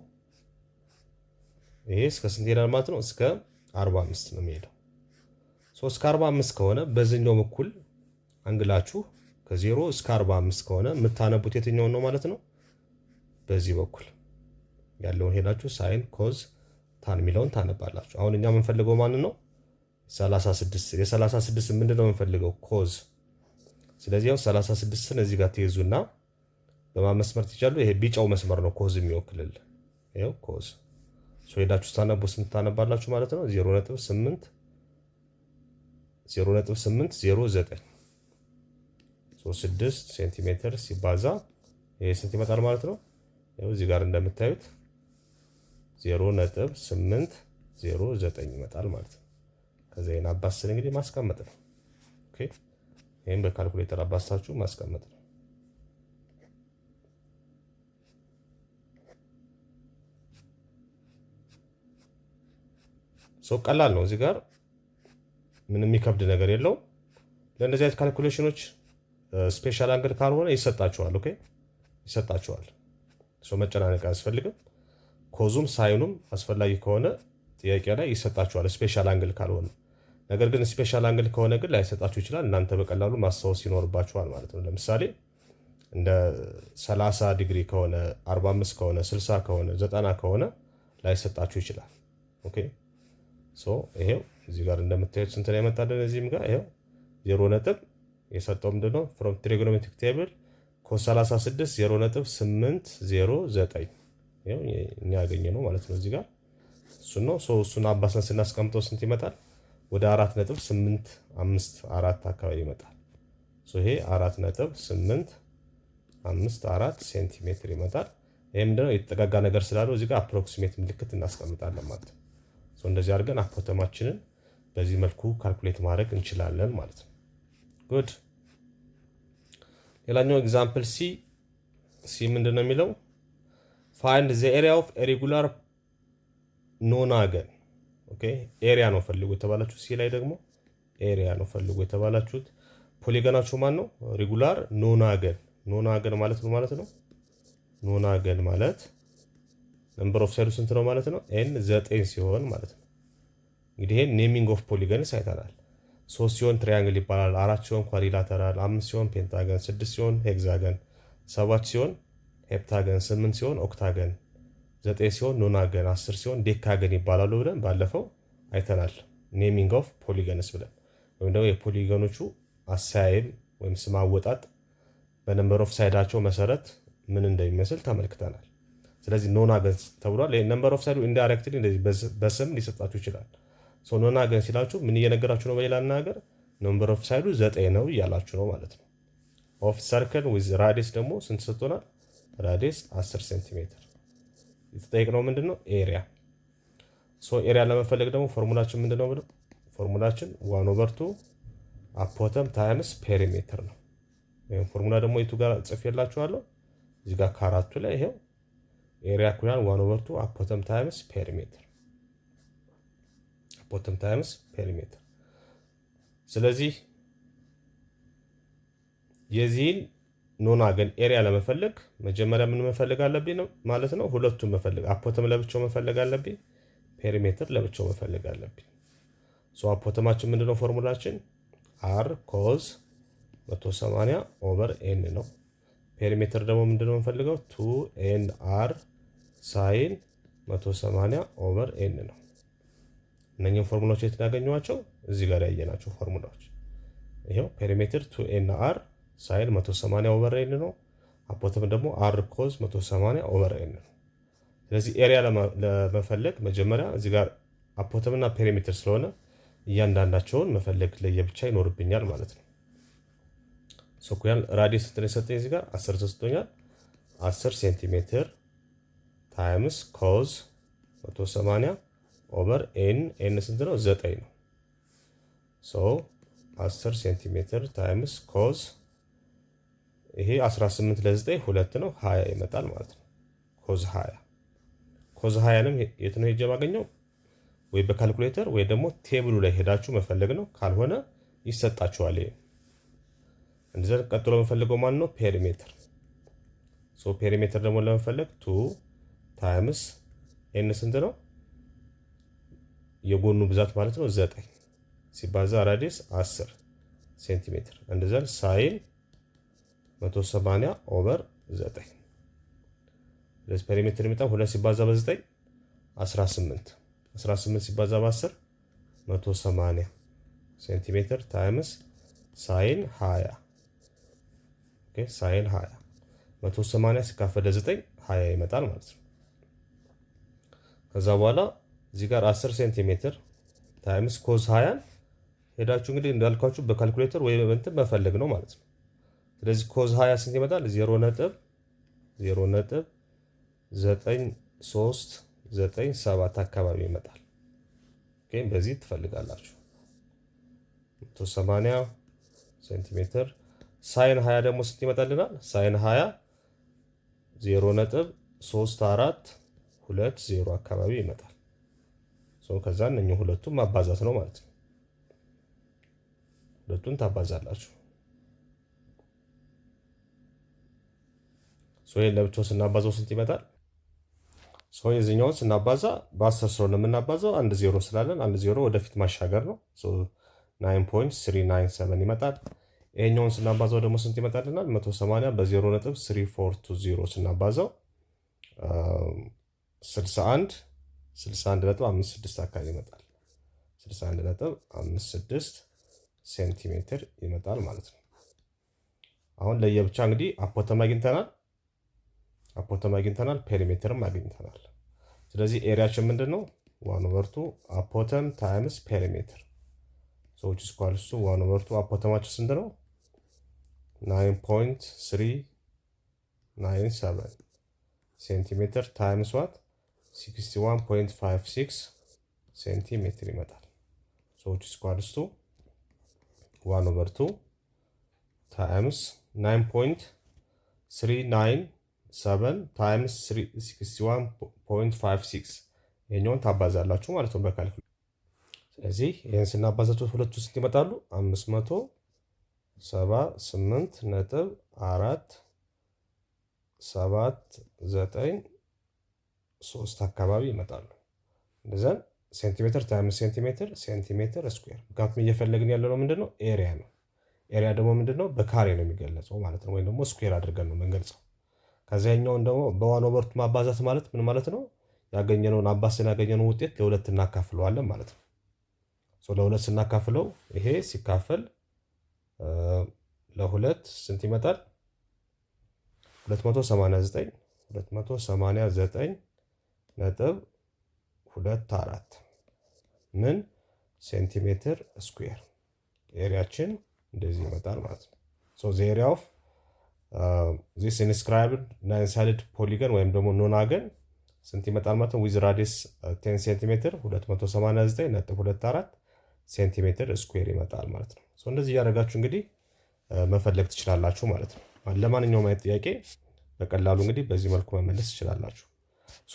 ይሄ እስከ ስንት ይሄዳል ማለት ነው? እስከ 45 ነው የሚሄደው። እስከ 45 ከሆነ በዚህኛው በኩል አንግላችሁ ከ0 እስከ 45 ከሆነ የምታነቡት የትኛውን ነው ማለት ነው? በዚህ በኩል ያለውን ሄዳችሁ ሳይን ኮዝ ታን የሚለውን ታነባላችሁ። አሁን እኛ የምንፈልገው ማን ነው? 36 የ36 ምንድነው የምንፈልገው? ኮዝ። ስለዚህ ያው 36ን እዚህ ጋር ትይዙና በማመስመር ትይዛሉ። ይሄ ቢጫው መስመር ነው ኮዝ የሚወክልል። ይሄው ኮዝ ሄዳችሁ ስታነቡ ስንት ታነባላችሁ ማለት ነው? 0.809 6 ሴንቲሜትር ሲባዛ ይሄ ስንት ይመጣል ማለት ነው? ያው እዚህ ጋር እንደምታዩት 0.809 ይመጣል ማለት ነው። ከዛ ይሄን አባስተን እንግዲህ ማስቀመጥ ነው። ኦኬ ይሄን በካልኩሌተር አባስታችሁ ማስቀመጥ ነው። ቀላል ነው። እዚህ ጋር ምንም የሚከብድ ነገር የለው። ለእንደዚህ አይነት ካልኩሌሽኖች ስፔሻል አንግል ካልሆነ ይሰጣችኋል። ኦኬ ይሰጣችኋል። መጨናነቅ አያስፈልግም። ኮዙም ሳይኑም አስፈላጊ ከሆነ ጥያቄ ላይ ይሰጣችኋል ስፔሻል አንግል ካልሆነ። ነገር ግን ስፔሻል አንግል ከሆነ ግን ላይሰጣችሁ ይችላል። እናንተ በቀላሉ ማስታወስ ይኖርባችኋል ማለት ነው። ለምሳሌ እንደ 30 ዲግሪ ከሆነ 45 ከሆነ 60 ከሆነ 90 ከሆነ ላይሰጣችሁ ይችላል። ኦኬ ሶ ይሄው እዚህ ጋር እንደምታዩት ስንት ነው ያመጣልን? እዚህም ጋር ይሄው 0 ነጥብ የሰጠው ምንድነው ፍሮም ትሪጎኖሜትሪክ ቴብል ኮስ 36 0.809 ይሄው እኛ ያገኘነው ማለት ነው። እዚህ ጋር እሱን ነው። እሱን አባሰን ስናስቀምጠው ስንት ይመጣል? ወደ 4.854 አካባቢ ይመጣል። ይሄ 4.854 ሴንቲሜትር ይመጣል። ይሄ ምንድነው የተጠጋጋ ነገር ስላለው እዚህ ጋር አፕሮክሲሜት ምልክት እናስቀምጣለን ማለት ነው። እንደዚህ አድርገን አፖተማችንን በዚህ መልኩ ካልኩሌት ማድረግ እንችላለን ማለት ነው። ጉድ። ሌላኛው ኤግዛምፕል ሲ ምንድን ነው የሚለው? ፋይንድ ዘ ኤሪያ ኦፍ ሬጉላር ኖናገን። ኦኬ ኤሪያ ነው ፈልጉ የተባላችሁት። ሲ ላይ ደግሞ ኤሪያ ነው ፈልጉ የተባላችሁት። ፖሊገናችሁ ማን ነው? ሬጉላር ኖናገን። ኖናገን ማለት ነው ማለት ነው። ኖናገን ማለት ነምበር ኦፍ ሳይዱ ስንት ነው ማለት ነው? ኤን 9 ሲሆን ማለት ነው። እንግዲህ ይሄን ኔሚንግ ኦፍ ፖሊገንስ አይተናል። 3 ሲሆን ትሪያንግል ይባላል፣ 4 ሲሆን ኳድሪላተራል፣ 5 ሲሆን ፔንታገን፣ 6 ሲሆን ሄክሳገን፣ 7 ሲሆን ሄፕታገን፣ 8 ሲሆን ኦክታገን፣ 9 ሲሆን ኖናገን፣ 10 ሲሆን ዴካገን ይባላሉ ብለን ባለፈው አይተናል። ኔሚንግ ኦፍ ፖሊገንስ ብለን ወይም ደግሞ የፖሊገኖቹ አሳይም ወይም ስም አወጣጥ በነምበር ኦፍ ሳይዳቸው መሰረት ምን እንደሚመስል ተመልክተናል። ስለዚህ ኖናገን ተብሏል። ነምበር ኦፍ ሳይዱ ኢንዳይሬክትሊ እንደዚህ በስም ሊሰጣችሁ ይችላል። ኖናገን ሲላችሁ ምን እየነገራችሁ ነው? በሌላ ነገር ነምበር ኦፍ ሳይዱ 9 ነው እያላችሁ ነው ማለት ነው። ኦፍ ሰርክል ዊዝ ራዲየስ ደግሞ ስንት ሰጥቶናል? ራዲየስ 10 ሴንቲሜትር። የተጠየቅነው ምንድነው? ኤሪያ። ኤሪያ ለመፈለግ ደግሞ ፎርሙላችን ምንድነው ብለው? ፎርሙላችን 1/2 አፖተም ታይምስ ፔሪሜትር ነው። ይሄን ፎርሙላ ደግሞ የቱ ጋር ጽፌላችኋለሁ? እዚህ ጋር ካራቱ ላይ ይሄው ኤሪያ ኩያን 1/2 አፖተም ታይምስ ፔሪሜትር። አፖተም ታይምስ ፔሪሜትር። ስለዚህ የዚህን ኖናገን ኤሪያ ለመፈለግ መጀመሪያ ምን መፈለግ አለብኝ ማለት ነው? ሁለቱም መፈለግ። አፖተም ለብቻው መፈለግ አለብኝ፣ ፔሪሜትር ለብቻው መፈለግ አለብኝ። አፖተማችን ምንድነው? ፎርሙላችን አር ኮዝ 180 ኦቨር ኤን ነው። ፔሪሜትር ደግሞ ምንድነው የምንፈልገው? 2 አር ሳይን 180 ኦቨር ኤን ነው። እነኚህን ፎርሙላዎች የት እናገኘዋቸው? እዚህ ጋር ያየናቸው ፎርሙላዎች ይሄው። ፔሪሜትር 2 አር ሳይን 180 ኦቨር ኤን ነው። አፖተም ደግሞ አር ኮዝ 180 ኦቨር ኤን ነው። ስለዚህ ኤሪያ ለመፈለግ መጀመሪያ እዚህ ጋር አፖተም እና ፔሪሜትር ስለሆነ እያንዳንዳቸውን መፈለግ ለየብቻ ይኖርብኛል ማለት ነው። ሶኩያን ራዲየስ እንትን የሰጠኝ እዚህ ጋር 10 ተሰጥቶኛል። 10 ሴንቲሜትር ታይምስ ኮዝ 180 ኦቨር ኤን ስንት ነው? 9 ነው። 10 ሴንቲሜትር ታይምስ ኮዝ ይሄ 18 ለ9 2 ነው፣ 20 ይመጣል ማለት ነው። ኮዝ 20 ኮዝ 20ንም የት ነው ሄጄ ማገኘው? ወይ በካልኩሌተር ወይ ደግሞ ቴብሉ ላይ ሄዳችሁ መፈለግ ነው። ካልሆነ ይሰጣችኋል። ይሄ እንደዚህ ቀጥሎ መፈለገው ማን ነው? ፔሪሜትር። ፔሪሜትር ደግሞ ለመፈለግ 2 ታይምስ ኤን ስንት ነው? የጎኑ ብዛት ማለት ነው 9 ሲባዛ ራዲየስ 10 ሴንቲሜትር እንደዛል ሳይን 180 ኦቨር 9። ስለዚህ ፔሪሜትር የሚጣው 2 ሲባዛ በ9 18 18 ሲባዛ በ10 180 ሴንቲሜትር ታይምስ ሳይን 20 ኦኬ ሳይን 20 180 ሲካፈል ለ9 20 ይመጣል ማለት ነው። ከዛ በኋላ እዚህ ጋር 10 ሴንቲሜትር ታይምስ ኮዝ 20 ሄዳችሁ እንግዲህ እንዳልኳችሁ በካልኩሌተር ወይ በእንትን መፈለግ ነው ማለት ነው። ስለዚህ ኮዝ 20 ስንት ይመጣል? 0.09397 አካባቢ ይመጣል። ኦኬ በዚህ ትፈልጋላችሁ 180 ሴንቲሜትር ሳይን 20 ደግሞ ስንት ይመጣልናል? ሳይን 20 0.3420 አካባቢ ይመጣል። ከዛ እነኚህ ሁለቱም ማባዛት ነው ማለት ነው። ሁለቱን ታባዛላችሁ። ይሄን ለብቻው ስናባዛው ስንት ይመጣል? የዚህኛውን ስናባዛ በ10 ስለሆነ የምናባዛው 1 0 ስላለን 1 0 ወደፊት ማሻገር ነው። 9.397 ይመጣል። ይሄኛውን ስናባዛው ደግሞ ስንት ይመጣልናል? 180 በ0.3420 ስናባዛው 61.56 አካባቢ ይመጣል። 61.56 ሴንቲሜትር ይመጣል ማለት ነው። አሁን ለየብቻ እንግዲህ አፖተም አግኝተናል፣ ፔሪሜትርም አግኝተናል። ስለዚህ ኤሪያችን ምንድን ነው? 1/2 አፖተም ታይምስ ፔሪሜትር ሰዎች ስኳልሱ 1/2 አፖተማችን ስንት ነው? 9.397 ሴንቲሜትር ታይምስ ዋት 61.56 ሴንቲሜትር ይመጣል። ሰዎች ስኳልሱ 1/2 ታይምስ 9.397 ታይምስ 61.56 ይሄኛውን ታባዛላችሁ ማለት ነው በካልኩሌተር። ስለዚህ ይህን ስናባዛቸው ሁለቱ ስንት ይመጣሉ? 578.479 አካባቢ ይመጣሉ። እንደዛን ሴንቲሜትር ታይምስ ሴንቲሜትር ስኩዌር። ምክንያቱም እየፈለግን ያለነው ምንድን ነው? ኤሪያ ነው። ኤሪያ ደግሞ ምንድን ነው? በካሬ ነው የሚገለጸው ማለት ነው። ወይም ደግሞ ስኩዌር አድርገን ነው የምንገልጸው። ከዚያኛውን ደግሞ በ1/2 ማባዛት ማለት ምን ማለት ነው? ያገኘነውን አባዝተን ያገኘነውን ውጤት ለሁለት እናካፍለዋለን ማለት ነው። ለሁለት ስናካፍለው ይሄ ሲካፈል ለሁለት ስንት ይመጣል? 289.24 ምን ሴንቲሜትር ስኩዌር ኤሪያችን እንደዚህ ይመጣል ማለት ነው። ዘ ኤሪያ ኦፍ ዚስ ኢንስክራይብድ ናይን ሳይድድ ፖሊገን ወይም ደግሞ ኖናገን ስንት ይመጣል ማለት ነው? ዊዝ ራዲስ 10 ሴንቲሜትር 289.24 ሴንቲሜትር ስኩዌር ይመጣል ማለት ነው። እንደዚህ እያደረጋችሁ እንግዲህ መፈለግ ትችላላችሁ ማለት ነው። ለማንኛውም አይነት ጥያቄ በቀላሉ እንግዲህ በዚህ መልኩ መመለስ ትችላላችሁ።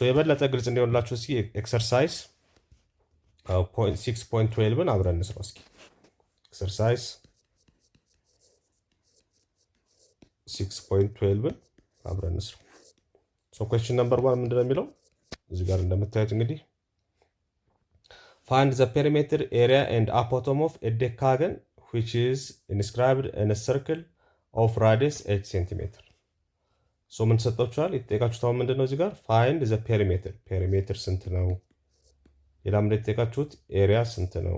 የበለጠ ግልጽ እንዲሆንላችሁ እስኪ ኤክሰርሳይዝ 6.12ን አብረን እንስራው እስኪ። ኤክሰርሳይዝ 6.12ን አብረን እንስራው። ኩዌስችን ነምበር 1 ምንድነው የሚለው? እዚህ ጋር እንደምታዩት እንግዲህ find the perimeter area and apothem of a decagon which is inscribed in a circle of radius 8 cm. ምን ተሰጣችኋል? የተጠየቃችሁት አሁን ምንድነው እዚህ ጋር find the perimeter ፔሪሜትር ስንት ነው? ሌላ ምንድነው የተጠየቃችሁት? ኤሪያ ስንት ነው?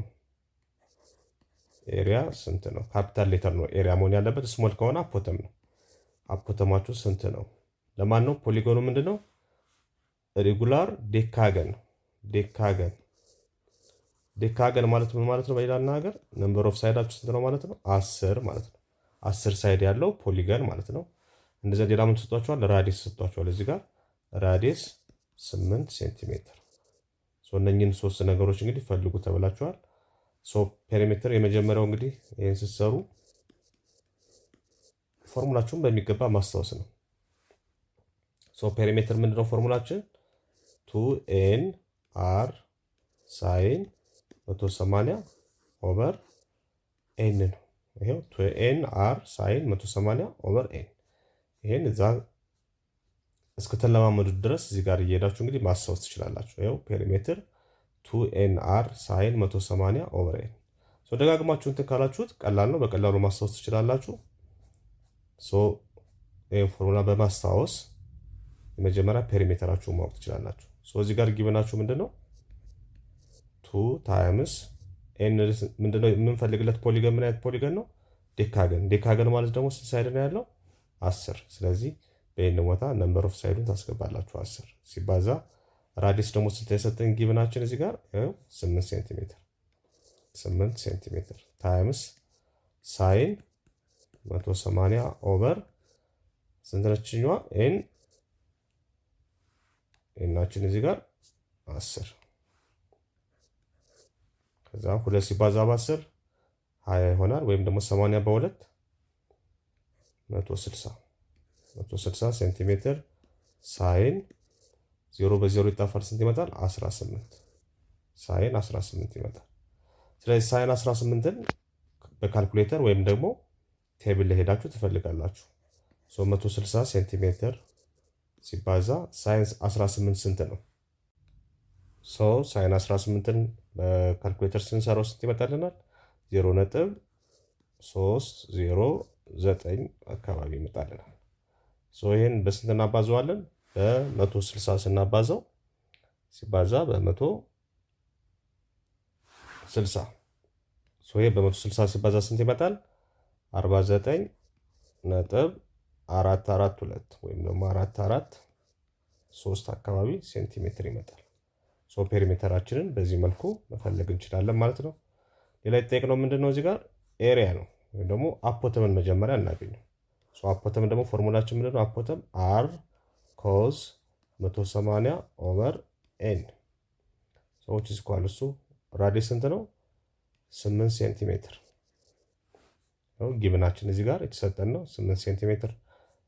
ኤሪያ ስንት ነው? ካፒታል ሌተር ነው ኤሪያ መሆን ያለበት። ስሞል ከሆነ አፖተም ነው። አፖተማችሁ ስንት ነው? ለማን ነው? ፖሊጎኑ ምንድነው? ሬጉላር ዴካገን ነው። ዴካገን ማለት ምን ማለት ነው? በሌላ አነጋገር ነምበር ኦፍ ሳይዳችሁ ስንት ነው ማለት ነው? 10 ማለት ነው። 10 ሳይድ ያለው ፖሊገን ማለት ነው። እንደዚህ ሌላ ምን ተሰጥቷችኋል? ራዲየስ ተሰጥቷችኋል። እዚህ ጋር ራዲየስ 8 ሴንቲሜትር። እነኚህን ሶስት ነገሮች እንግዲህ ፈልጉ ተብላችኋል። ፔሪሜትር የመጀመሪያው እንግዲህ ይህን ስትሰሩ ፎርሙላችሁን በሚገባ ማስታወስ ነው። ፔሪሜትር ምንድነው ፎርሙላችን? 2n r ሳይን 180 ኦቨር ኤን ነው። ይሄው 2n r ሳይን 180 ኦቨር ኤን። ይሄን እዛ እስከተለማመዱት ድረስ እዚህ ጋር እየሄዳችሁ እንግዲህ ማስታወስ ትችላላችሁ። ይሄው ፔሪሜትር 2n r ሳይን 180 ኦቨር ኤን። ደጋግማችሁ እንትን ካላችሁት ቀላል ነው፣ በቀላሉ ማስታወስ ትችላላችሁ። ይሄን ፎርሙላ በማስታወስ የመጀመሪያ ፔሪሜትራችሁን ማወቅ ትችላላችሁ። እዚህ ጋር ጊብናችሁ ምንድነው? 2 ታይምስ ኤን ምንድነው የምንፈልግለት ፖሊገን? ምን አይነት ፖሊገን ነው? ዴካገን። ዴካገን ማለት ደግሞ ስንት ሳይድ ነው ያለው? 10። ስለዚህ በኤን ቦታ ነምበር ኦፍ ሳይዱን ታስገባላችሁ። 10 ሲባዛ ራዲየስ ደግሞ ስንት የሰጠን ጊብናችን እዚህ ጋር 8 ሴንቲሜትር ታይምስ ሳይን 180 ኦቨር ስንት ነችኛዋ? ኤናችን እዚህ ጋር 10። ከዛ 2 ሲባዛ በ10 20 ይሆናል። ወይም ደግሞ 80 በ2 160 ሴንቲሜትር ሳይን 0 በ0 ይጣፋል። ስንት ይመጣል? 18 ሳይን 18 ይመጣል። ስለዚህ ሳይን 18ን በካልኩሌተር ወይም ደግሞ ቴብል ላይ ሄዳችሁ ትፈልጋላችሁ። 160 ሴንቲሜትር ሲባዛ ሳይን 18 ስንት ነው? ሳይን 18ን በካልኩሌተር ስንሰራው ስንት ይመጣልናል? 309 አካባቢ ይመጣልናል። ይህን በስንት እናባዘዋለን? በ160 ስናባዛው ሲባዛ በ160 ይሄ በ160 ሲባዛ ስንት ይመጣል? 49.442 ወይም ደግሞ 443 አካባቢ ሴንቲሜትር ይመጣል። ፔሪሜትራችንን በዚህ መልኩ መፈለግ እንችላለን ማለት ነው። ሌላ የተጠየቅነው ምንድን ነው? እዚህ ጋር ኤሪያ ነው ወይም ደግሞ አፖተምን መጀመሪያ እናገኘው። አፖተም ደግሞ ፎርሙላችን ምንድን ነው? አፖተም አር ኮዝ 180 ኦቨር ኤን ሰዎች ስኳል እሱ ራዲየስ ስንት ነው? 8 ሴንቲሜትር ነው። ጊብናችን እዚህ ጋር የተሰጠን ነው 8 ሴንቲሜትር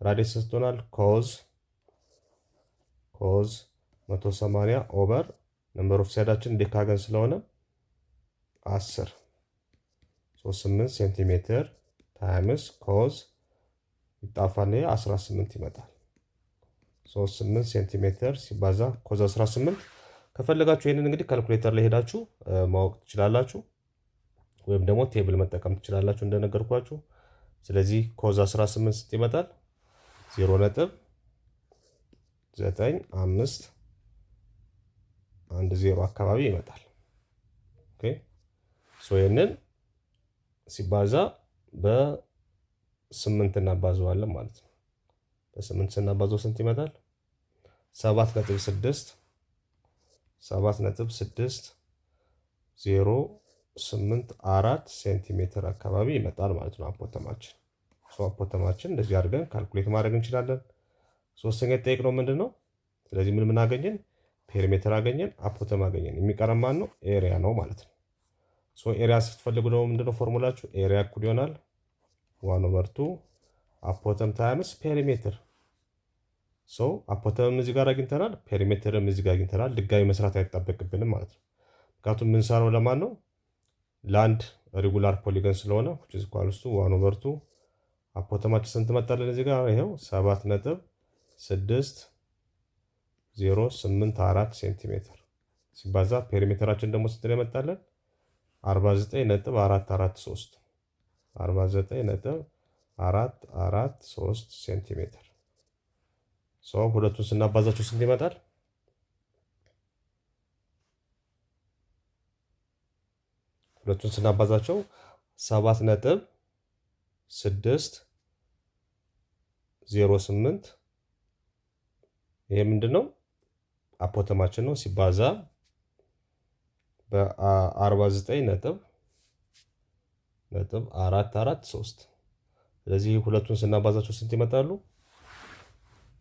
ራዲየስ ሰጥቶናል። ኮዝ 180 ኦቨር ነምበር ኦፍ ሳይዳችን ዴካገን ስለሆነ 10 8 ሴንቲሜትር ታይምስ ኮዝ ይጣፋል 18 ይመጣል። 8 ሴንቲሜትር ሲባዛ ኮዝ 18። ከፈለጋችሁ ይሄንን እንግዲህ ካልኩሌተር ላይ ሄዳችሁ ማወቅ ትችላላችሁ፣ ወይም ደግሞ ቴብል መጠቀም ትችላላችሁ እንደነገርኳችሁ። ስለዚህ ኮዝ 18 ስንት ይመጣል? 0.9510 አካባቢ ይመጣል። ኦኬ ይሄንን ሲባዛ በ8 እናባዘዋለን ማለት ነው። በ8 ስናባዘው ስንት ይመጣል? 7.6 ሴንቲሜትር አካባቢ ይመጣል ማለት ነው አፖተማችን። አፖተማችን እንደዚህ አድርገን ካልኩሌት ማድረግ እንችላለን። ሶስተኛ የተጠየቅነው ምንድን ነው? ስለዚህ ምን አገኘን? ፔሪሜትር አገኘን፣ አፖተም አገኘን። የሚቀረን ማን ነው? ኤሪያ ነው ማለት ነው። ኤሪያ ስትፈልጉ ደግሞ ምንድነው ፎርሙላችሁ? ኤሪያ እኩል ይሆናል 1/2 አፖተም ታይምስ ፔሪሜትር። አፖተምም እዚህ ጋር አግኝተናል፣ ፔሪሜትርም እዚህ ጋር አግኝተናል። ድጋሚ መስራት አይጠበቅብንም ማለት ነው። ምክንያቱም የምንሰራው ለማን ነው? ለአንድ ሬጉላር ፖሊገን ስለሆነ ኳልስቱ 1/2 አፖተማችን ስንት መጣለን? እዚህ ጋር ይኸው 7.6084 ሴንቲሜትር ሲባዛ ፔሪሜትራችን ደግሞ ስንት ይመጣለን? 49.443 ሴንቲሜትር። ሁለቱን ስናባዛቸው ስንት ይመጣል? ሁለቱን ስናባዛቸው 7.608 ይሄ ምንድን ነው? አፖተማችን ነው ሲባዛ በ49.443 ስለዚህ ሁለቱን ስናባዛቸው ስንት ይመጣሉ?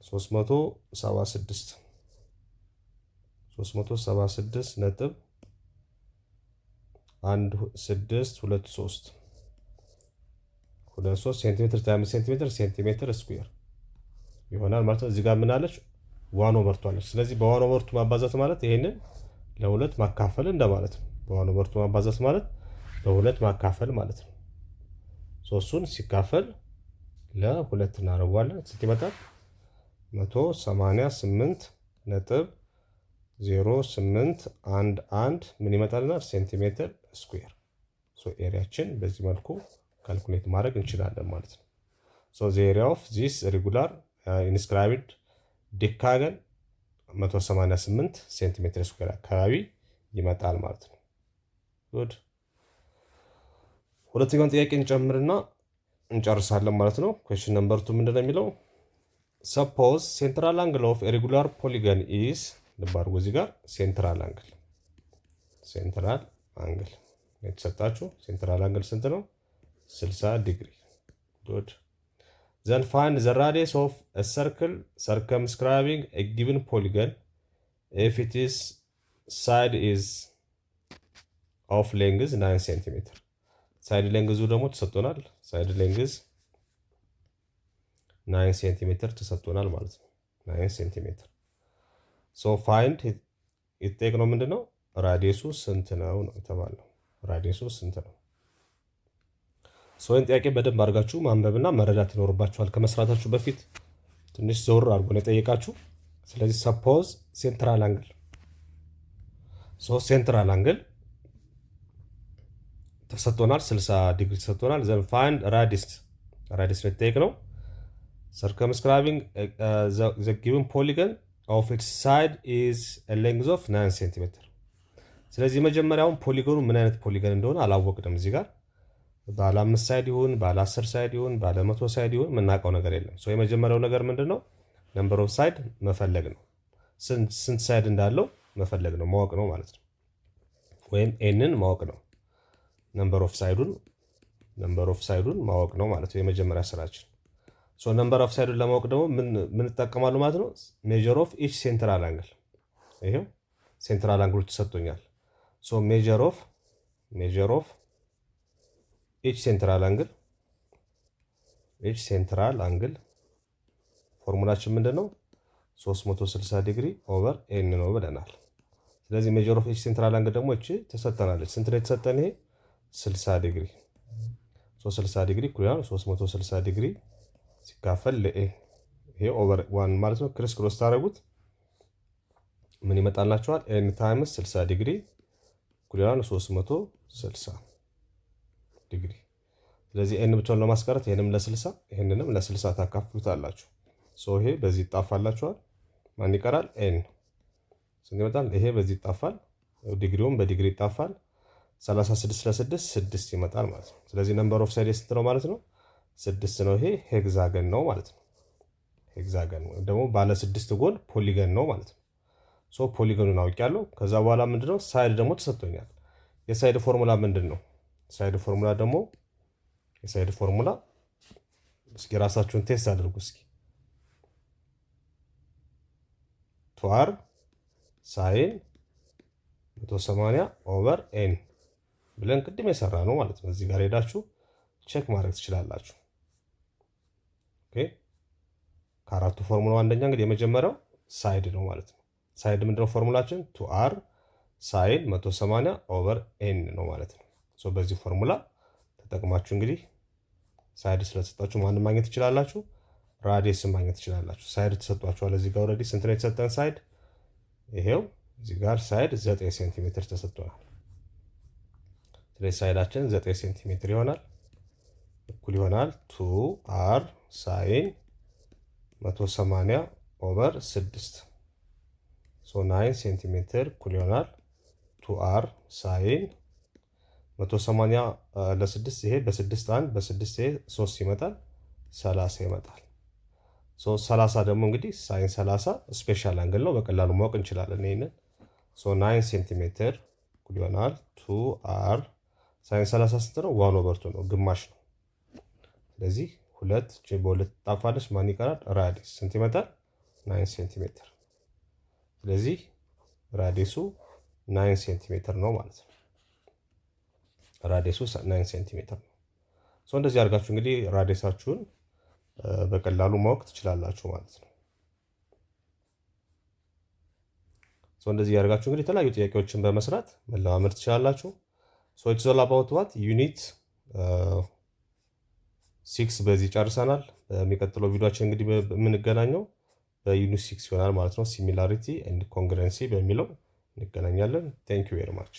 376.1623 ሴንቲሜትር ታይምስ ሴንቲሜትር ስኩዌር ይሆናል ማለት ነው። እዚህ ጋር ምን አለች? 1/2 አለች። ስለዚህ በ1/2 ማባዛት ማለት ይሄንን ለሁለት ማካፈል እንደማለት ነው። በ1/2 ማባዛት ማለት በሁለት ማካፈል ማለት ነው። ሶስቱን ሲካፈል ለሁለት እናደርገዋለን። ስንት ይመጣል? 188.0811 ምን ይመጣልናል? ሴንቲሜትር ስኩዌር። ኤሪያችን በዚህ መልኩ ካልኩሌት ማድረግ እንችላለን ማለት ነው። ዘ ኤሪያ ኦፍ ዚስ ሬጉላር ኢንስክራይብድ ዴካገን 188 ሴንቲሜትር ስኩዌር አካባቢ ይመጣል ማለት ነው። ጉድ። ሁለተኛውን ጥያቄ እንጨምርና እንጨርሳለን ማለት ነው። ኩዌስችን ነምበር 2 ምንድን ነው የሚለው? ሰፖዝ ሴንትራል አንግል ኦፍ ሬጉላር ፖሊገን ኢዝ ልብ አድርጉ። እዚህ ጋር ሴንትራል አንግል የተሰጣችሁ ሴንትራል አንግል ስንት ነው? 60 ዲግሪ። ጉድ። ዘን ፋይንድ ዘ ራዲየስ ኦፍ አ ሰርክል ሰርከምስክራይቢንግ አ ጊቭን ፖሊገን ኢፍ ኢትስ ሳይድ ኢዝ ኦፍ ሌንግዝ 9 ሴንቲሜትር። ሳይድ ሌንግዙ ደግሞ ተሰጥቶናል። ሳይድ ሌንግዝ 9 ሴንቲሜትር ተሰጥቶናል ማለት ነው። 9 ሴንቲሜትር። ፋይንድ የተጠየቅነው ምንድን ነው? ራዲየሱ ስንት ነው ነው የተባለው። ራዲየሱ ስንት ነው? ይህን ጥያቄ በደንብ አድርጋችሁ ማንበብና መረዳት ይኖርባችኋል። ከመስራታችሁ በፊት ትንሽ ዘውር አድርጎ ነው የጠየቃችሁ። ስለዚህ ሰፖዝ ሴንትራል አንግል ተሰጥቶናል። 60 ዲግሪ ተሰጥቶናል። ዘን ፋይንድ ራዲስ ነው የተጠየቅነው። circumscribing the given polygon of its side is a length of 9 ሴንቲሜትር። ስለዚህ መጀመሪያውን ፖሊጎኑ ምን አይነት ፖሊጎን እንደሆነ አላወቅንም። እዚህ ጋር ባለ 5 ሳይድ ይሁን ባለ 10 ሳይድ ይሁን ባለ 100 ሳይድ ይሁን የምናውቀው ነገር የለም። የመጀመሪያው ነገር ምንድን ነው? ነምበር ኦፍ ሳይድ መፈለግ ነው። ስንት ሳይድ እንዳለው መፈለግ ነው፣ ማወቅ ነው ማለት ነው። ወይም ኤንን ማወቅ ነው። ነምበር ኦፍ ሳይዱን ማወቅ ነው ማለት ነው የመጀመሪያ ስራችን። ነምበር ኦፍ ሳይዱን ለማወቅ ደግሞ ምን እንጠቀማሉ ማለት ነው? ሜጀር ኦፍ ኢች ሴንትራል አንግል። ይሄው ሴንትራል አንግሎች ተሰጥቶኛል። ሜጀር ኦፍ ኢች ሴንትራል አንግል ፎርሙላችን ምንድን ነው? 360 ዲግሪ ኦቨር ኤን ነው ብለናል። ስለዚህ ሜጀር ኦፍ ኢች ሴንትራል አንግል ደግሞ እቺ ተሰጠናለች። ስንት ነው የተሰጠን? ይሄ 60 ዲግሪ። 60 ዲግሪ እኩል 360 ዲግሪ ሲካፈል ለኤ፣ ይሄ ኦቨር 1 ማለት ነው። ክሪስ ክሮስ ታደርጉት ምን ይመጣላችኋል? ኤን ታይምስ 60 ዲግሪ እኩል 360 ዲግሪ። ስለዚህ ኤን ብቻውን ለማስቀረት ይሄንም ለ60 ይሄንንም ለ60 ታካፍሉታላችሁ። ይሄ በዚህ ይጣፋላችኋል። ማን ይቀራል? ኤን ስንት ይመጣል? ይሄ በዚህ ይጣፋል፣ ዲግሪውም በዲግሪ ይጣፋል። 36 ለ6 6 ይመጣል ማለት ነው። ስለዚህ ነምበር ኦፍ ሳይድ ስንት ነው ማለት ነው? 6 ነው። ይሄ ሄግዛገን ነው ማለት ነው። ሄግዛገን ወይም ደግሞ ባለ 6 ጎን ፖሊገን ነው ማለት ነው። ፖሊገኑን አውቄያለሁ። ከዛ በኋላ ምንድነው? ሳይድ ደግሞ ተሰጥቶኛል። የሳይድ ፎርሙላ ምንድን ነው? የሳይድ ፎርሙላ እስኪ ራሳችሁን ቴስት አድርጉ እስኪ። ቱአር ሳይን 180 ኦቨር ኤን ብለን ቅድም የሰራ ነው ማለት ነው። እዚህ ጋር ሄዳችሁ ቼክ ማድረግ ትችላላችሁ። ኦኬ ከአራቱ ፎርሙላ አንደኛ እንግዲህ የመጀመሪያው ሳይድ ነው ማለት ነው። ሳይድ ምንድነው ፎርሙላችን? ቱአር ሳይን 180 ኦቨር ኤን ነው ማለት ነው። በዚህ ፎርሙላ ተጠቅማችሁ እንግዲህ ሳይድ ስለተሰጣችሁ ማንን ማግኘት ትችላላችሁ? ራዲየስን ማግኘት ትችላላችሁ። ሳይድ ተሰጧችኋል። እዚህ ጋር ኦልሬዲ ስንት ነው የተሰጠን ሳይድ? ይሄው እዚህ ጋር ሳይድ 9 ሴንቲሜትር ተሰጥቶናል። ስለዚህ ሳይዳችን 9 ሴንቲሜትር ይሆናል እኩል ይሆናል 2r ሳይን 180 ኦቨር 6 9 ሴንቲሜትር እኩል ይሆናል 2r ሳይን 180 ለ6 ይሄ በ6 1 በ6 ይሄ 3 ይመጣል 30 ይመጣል። 30 ደግሞ እንግዲህ ሳይን 30 ስፔሻል አንግል ነው፣ በቀላሉ ማወቅ እንችላለን ይሄንን። 9 ሴንቲሜትር እኩል ይሆናል 2r ሳይን 30 ስንት ነው? 1/2 ነው፣ ግማሽ ነው። ስለዚህ 2 በ2 ጣፋለች። ማን ይቀራል? ራዲየስ ስንት ይመጣል? 9 ሴንቲሜትር። ስለዚህ ራዲየሱ 9 ሴንቲሜትር ነው ማለት ነው። ራዲየሱ 9 ሴንቲሜትር ነው። እንደዚህ አድርጋችሁ እንግዲህ ራዲየሳችሁን በቀላሉ ማወቅ ትችላላችሁ ማለት ነው። እንደዚህ ያደርጋችሁ እንግዲህ የተለያዩ ጥያቄዎችን በመስራት መለማመድ ትችላላችሁ። ኢትስ ኦል አባውት ዋት ዩኒት 6 በዚህ ጨርሰናል። በሚቀጥለው ቪዲዮአችን እንግዲህ የምንገናኘው በዩኒት 6 ይሆናል ማለት ነው። ሲሚላሪቲ ኤንድ ኮንግረንሲ በሚለው እንገናኛለን። ቴንክ ዩ ቬሪ ማች